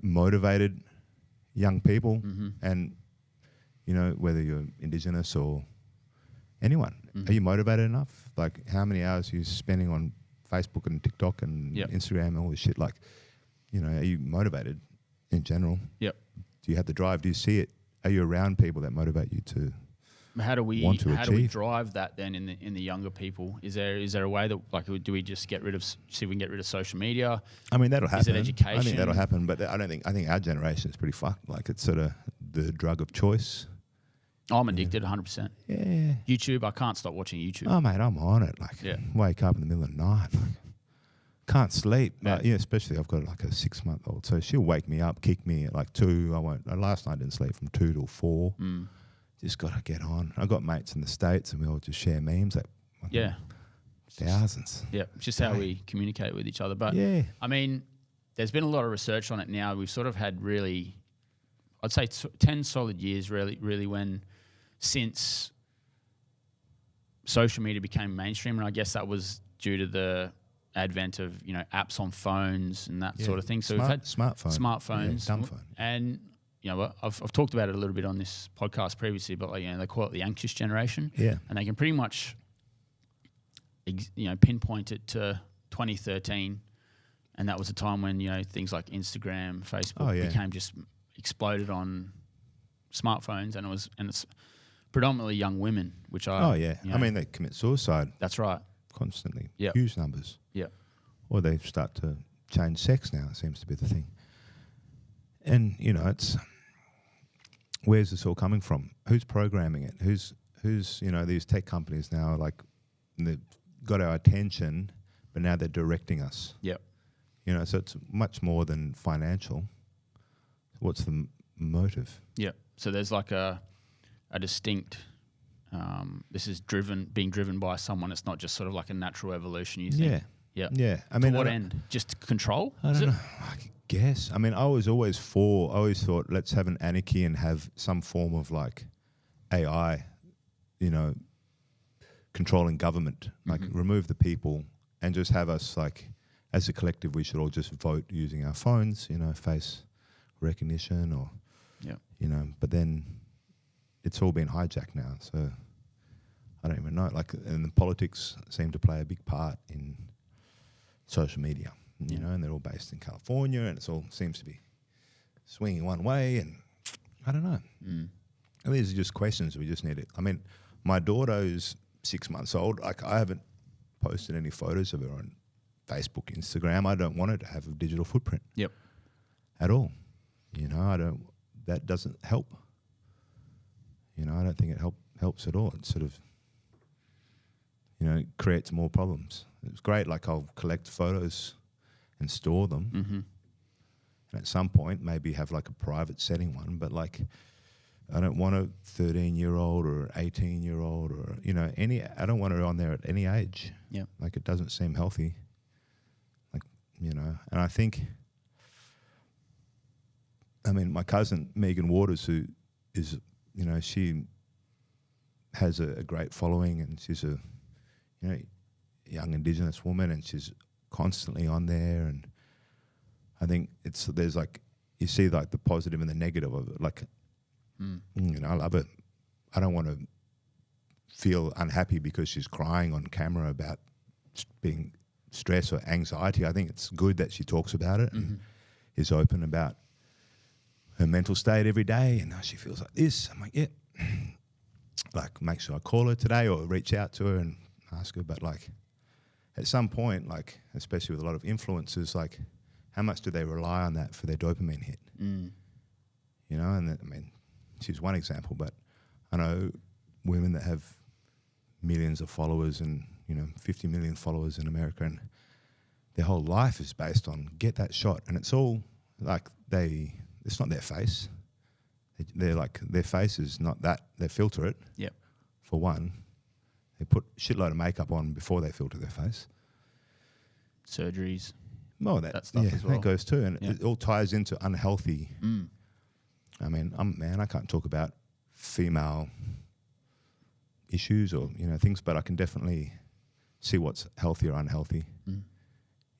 motivated young people, and, whether you're Indigenous or anyone, are you motivated enough? Like, how many hours are you spending on Facebook and TikTok and Instagram and all this shit? Like, are you motivated in general? Yep. Do you have the drive? Do you see it? Are you around people that motivate you to how do we drive that then in the younger people? Is there a way that do we just see if we can get rid of social media? I mean, that'll happen. Is it education? I think that'll happen, but I think our generation is pretty fucked. Like, it's sort of the drug of choice. I'm addicted 100%. Yeah. YouTube, I can't stop watching YouTube. Oh, mate, I'm on it. Wake up in the middle of the night. Can't sleep. Especially I've got a 6-month-old. So she'll wake me up, kick me at 2. I won't. Last night I didn't sleep from 2 till 4. Just got to get on. I've got mates in the States and we all just share memes. Thousands. Yeah, just how we communicate with each other. But, I mean, there's been a lot of research on it now. We've sort of had really, I'd say 10 solid years really since social media became mainstream. And I guess that was due to the advent of, apps on phones and that sort of thing. So we've had smartphones. Dumb phone. And, I've talked about it a little bit on this podcast previously, but they call it the anxious generation. Yeah. And they can pretty much, pinpoint it to 2013. And that was a time when, things like Instagram, Facebook became just exploded on smartphones, and it's predominantly young women, which are... I mean, they commit suicide. That's right. constantly, Yep. huge numbers. Yeah. Or they start to change sex now, it seems to be the thing. And, you know, it's, where's this all coming from? Who's programming it? Who's you know, these tech companies now, like, they've got our attention, but now they're directing us. Yep. You know, so it's much more than financial. What's the motive? Yeah. So there's like a distinct, this is being driven by someone. It's not just sort of like a natural evolution, you think? Yeah. Yeah. Yeah. I To mean, what end? Just control? I don't know. I guess. I mean, I was always I always thought, let's have an anarchy and have some form of like AI, you know, controlling government, like remove the people and just have us like, as a collective, we should all just vote using our phones, you know, face recognition or, you know, but then it's all been hijacked now. So I don't even know. Like, and the politics seem to play a big part in social media, you know, and they're all based in California and it's all seems to be swinging one way. And I don't know. I mean, these are just questions we just need it. I mean, my daughter is 6 months old. Like, I haven't posted any photos of her on Facebook, Instagram. I don't want her to have a digital footprint. Yep. At all. You know, that doesn't help. You know, I don't think it helps at all. It sort of, you know, creates more problems. It's great, like I'll collect photos and store them. And at some point, maybe have like a private setting one, but like, I don't want a 13-year-old or 18-year-old or, you know, I don't want her on there at any age. Yeah. Like, it doesn't seem healthy. Like, you know, and I think, I mean, my cousin, Megan Waters, who is, you know, she has a great following and she's a, you know, young Indigenous woman and she's constantly on there. And I think there's like, you see like the positive and the negative of it. Like, you know, I love it. I don't want to feel unhappy because she's crying on camera about being stressed or anxiety. I think it's good that she talks about it and is open about her mental state every day and how she feels like this. I'm like, yeah. Like, make sure I call her today or reach out to her and ask her. But like, at some point, like, especially with a lot of influencers, like, how much do they rely on that for their dopamine hit? You know, and I mean, she's one example, but I know women that have millions of followers and, you know, 50 million followers in America, and their whole life is based on get that shot. And it's all like it's not their face. They're like, their face is not that. They filter it. Yep. For one, they put a shitload of makeup on before they filter their face. Surgeries. Oh, that stuff as well. That goes too. And it all ties into unhealthy. I mean, I can't talk about female issues or, you know, things, but I can definitely see what's healthy or unhealthy, you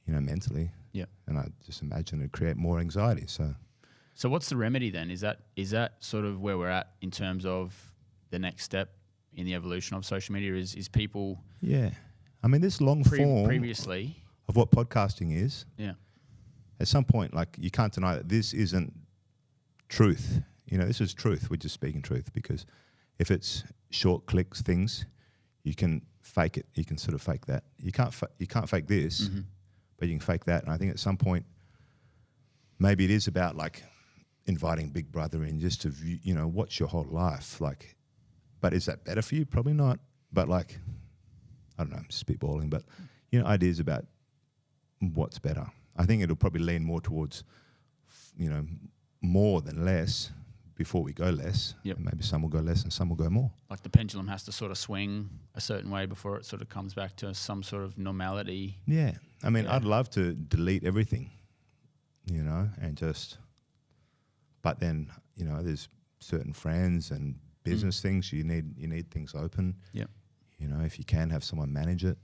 know, mentally. Yeah. And I just imagine it'd create more anxiety. So what's the remedy then? Is that sort of where we're at in terms of the next step in the evolution of social media? Is people... Yeah. I mean, this long form previously of what podcasting is, at some point, like, you can't deny that this isn't truth. You know, this is truth. We're just speaking truth, because if it's short clicks things, you can fake it. You can sort of fake that. You can't fake this, but you can fake that. And I think at some point, maybe it is about like inviting Big Brother in just to view, you know, watch your whole life. Like, but is that better for you? Probably not. But like, I don't know, I'm spitballing, but, you know, ideas about what's better. I think it'll probably lean more towards, you know, more than less before we go less. Yep. Maybe some will go less and some will go more. Like the pendulum has to sort of swing a certain way before it sort of comes back to some sort of normality. Yeah. I mean, I'd love to delete everything, you know, and just, but then, you know, there's certain friends and business things. You need things open. Yeah. You know, if you can have someone manage it,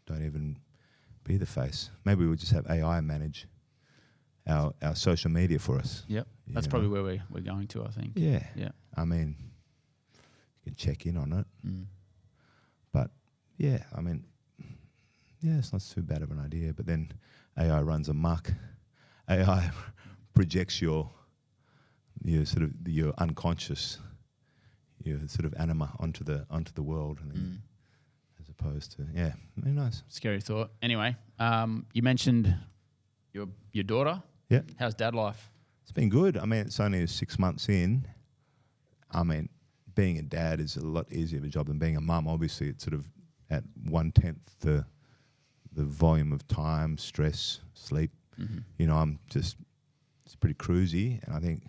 don't even be the face. Maybe we'll just have AI manage our social media for us. Yep. That's probably where we're going to, I think. Yeah. Yeah. I mean, you can check in on it. But yeah, I mean, yeah, it's not too bad of an idea. But then AI runs amok. AI projects your sort of your unconscious, your sort of anima onto the world, and then as opposed to, yeah, very nice. Scary thought. Anyway, you mentioned your daughter. Yeah. How's dad life? It's been good. I mean, it's only 6 months in. I mean, being a dad is a lot easier of a job than being a mum. Obviously, it's sort of at 1/10 the volume of time, stress, sleep. Mm-hmm. You know, it's pretty cruisy, and I think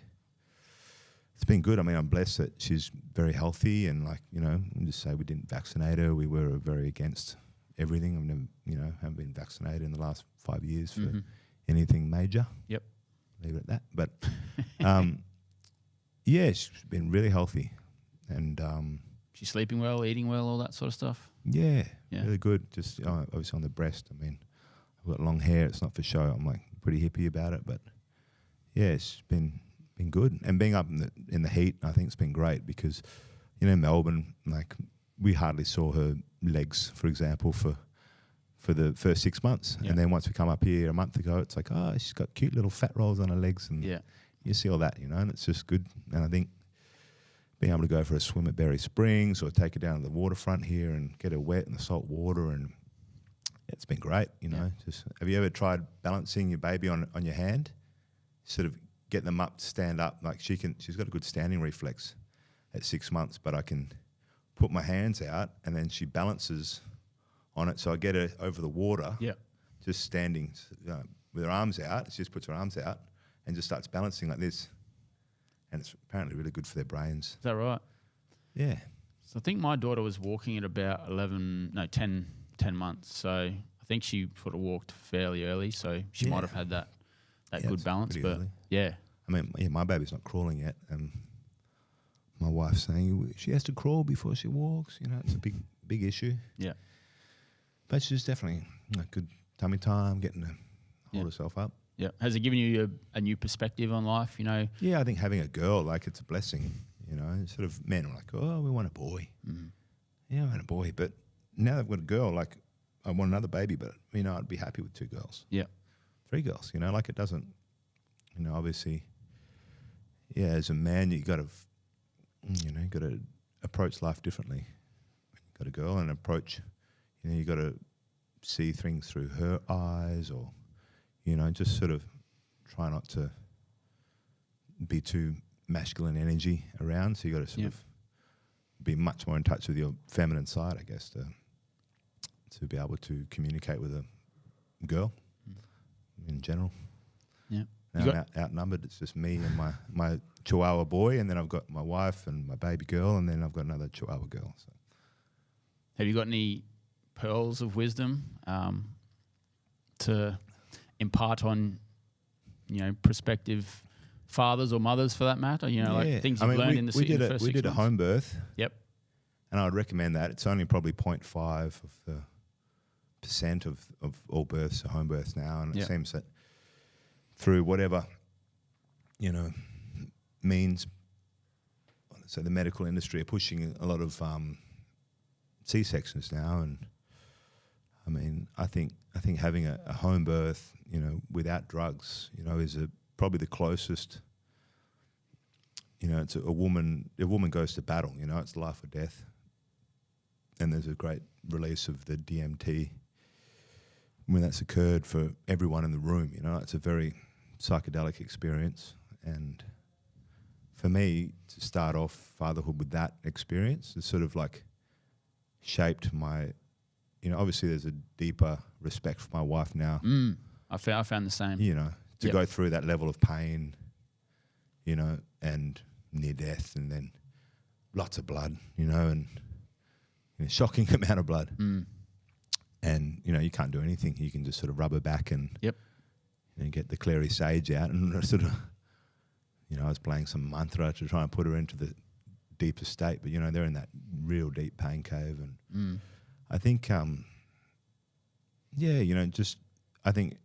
it's been good. I mean, I'm blessed that she's very healthy, and like, you know, just say we didn't vaccinate her. We were very against everything. I've never, you know, haven't been vaccinated in the last 5 years for anything major. Yep. Leave it at that. But yeah, she's been really healthy, and she's sleeping well, eating well, all that sort of stuff. Yeah, really good. Just obviously on the breast. I mean, I've got long hair. It's not for show. I'm like pretty hippie about it, but yeah, it's been good. And being up in the heat, I think it's been great because, you know, Melbourne, like we hardly saw her legs, for example, for the first 6 months, and then once we come up here a month ago, it's like, oh, she's got cute little fat rolls on her legs, and you see all that, you know, and it's just good. And I think being able to go for a swim at Berry Springs or take her down to the waterfront here and get her wet in the salt water, and it's been great, you know. Just, have you ever tried balancing your baby on your hand? Sort of get them up to stand up. Like she's got a good standing reflex at 6 months, but I can put my hands out and then she balances on it. So I get her over the water, just standing with her arms out. She just puts her arms out and just starts balancing like this. And it's apparently really good for their brains. Is that right? Yeah. So I think my daughter was walking at about 10 months. So I think she sort of walked fairly early. So she might have had that good balance. But early. Yeah. I mean, my baby's not crawling yet. My wife's saying she has to crawl before she walks. You know, it's a big issue. Yeah. But she's definitely good tummy time, getting to hold herself up. Yeah. Has it given you a new perspective on life, you know? Yeah, I think having a girl, like, it's a blessing, you know. Sort of men are like, oh, we want a boy. Mm-hmm. Yeah, I want a boy. But now that I've got a girl, like, I want another baby, but, you know, I'd be happy with 2 girls. Yeah. 3 girls, you know, like it doesn't, you know, obviously, yeah, as a man, you got to approach life differently. You've got a girl and approach, you know, you got to see things through her eyes, or, you know, just sort of try not to be too masculine energy around. So you got to sort of be much more in touch with your feminine side, I guess, to be able to communicate with a girl in general. Yeah. Now I'm outnumbered. It's just me and my Chihuahua boy, and then I've got my wife and my baby girl, and then I've got another Chihuahua girl. So. Have you got any pearls of wisdom to impart on, you know, prospective fathers or mothers for that matter? You know, like things you've learned in the first 6 months? We did a home birth. Yep. And I would recommend that. It's only probably 0.5 of the % of all births are home births now, and it seems that through whatever, you know, means, so the medical industry are pushing a lot of C-sections now, and I mean, I think having a home birth, you know, without drugs, you know, is probably the closest. You know, it's a woman goes to battle. You know, it's life or death, and there's a great release of the DMT when that's occurred for everyone in the room. You know, it's a very psychedelic experience, and for me to start off fatherhood with that experience, it's sort of like shaped my, you know, obviously there's a deeper respect for my wife now. I found the same. You know, to go through that level of pain, you know, and near death, and then lots of blood, you know, and shocking amount of blood. And, you know, you can't do anything. You can just sort of rub her back and you know, get the clary sage out, and sort of, you know, I was playing some mantra to try and put her into the deeper state, but, you know, they're in that real deep pain cave. And I think, you know, just, I think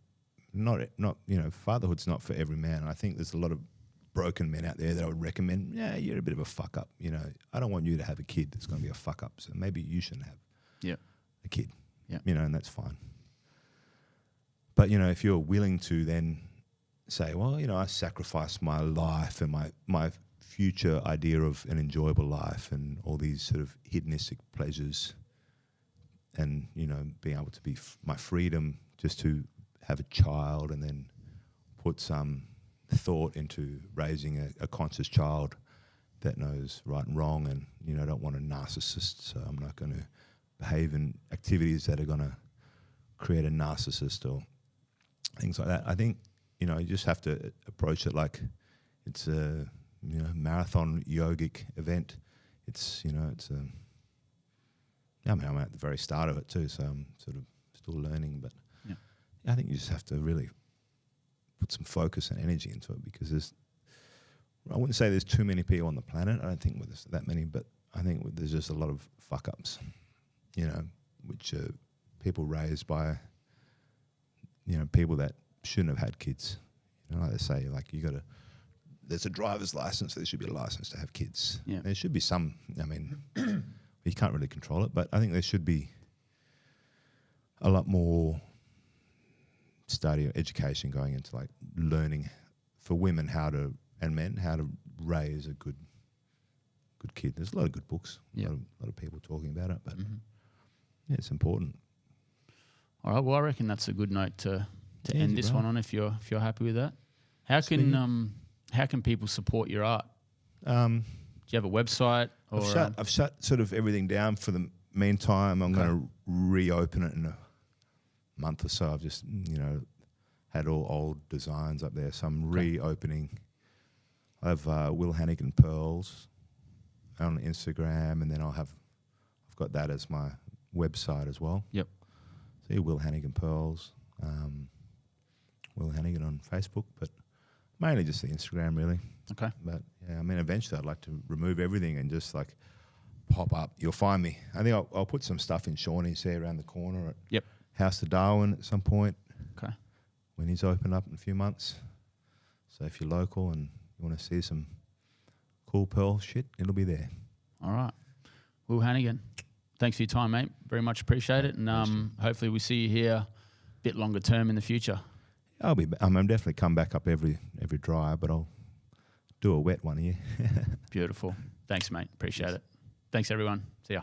not, you know, fatherhood's not for every man. I think there's a lot of broken men out there that I would recommend, you're a bit of a fuck up, you know. I don't want you to have a kid that's going to be a fuck up, so maybe you shouldn't have a kid, you know, and that's fine. But, you know, if you're willing to then say, well, you know, I sacrificed my life and my future idea of an enjoyable life and all these sort of hedonistic pleasures and being able to be my freedom just to have a child and then put some thought into raising a conscious child that knows right and wrong, and I don't want a narcissist, so I'm not going to behave in activities that are going to create a narcissist or things like that. I think you just have to approach it like it's a marathon yogic event. It's I'm at the very start of it too, so I'm sort of still learning. But I think you just have to really put some focus and energy into it, because I wouldn't say there's too many people on the planet. I don't think there's that many, but I think there's just a lot of fuck ups, which are people raised by people that shouldn't have had kids. Like they say, like there's a driver's license, so there should be a license to have kids. Yeah. There should be some. I mean, you can't really control it, but I think there should be a lot more study or education going into like learning for women and men how to raise a good kid. There's a lot of good books, a lot of people talking about it, but it's important. All right, well, I reckon that's a good note to end this one on. If you're happy with that, how can people support your art? Do you have a website? Or I've shut sort of everything down for the meantime. I'm going to reopen it in a month or so. I've just had all old designs up there, so I'm reopening. I have Will Hanigan Pearls on Instagram, and then I've got that as my website as well. Yep. So Will Hanigan Pearls, Will Hanigan on Facebook, but mainly just the Instagram really. Okay. But yeah, I mean, eventually I'd like to remove everything and just like pop up. You'll find me. I think I'll put some stuff in Shawnee's here around the corner at House to Darwin at some point. Okay. When he's open up in a few months. So if you're local and you want to see some cool pearl shit, it'll be there. All right. Will Hanigan, thanks for your time, mate. Very much appreciate it. And hopefully we see you here a bit longer term in the future. I'll definitely come back up every dry, but I'll do a wet one here. Beautiful. Thanks, mate. Appreciate it. Thanks, everyone. See ya.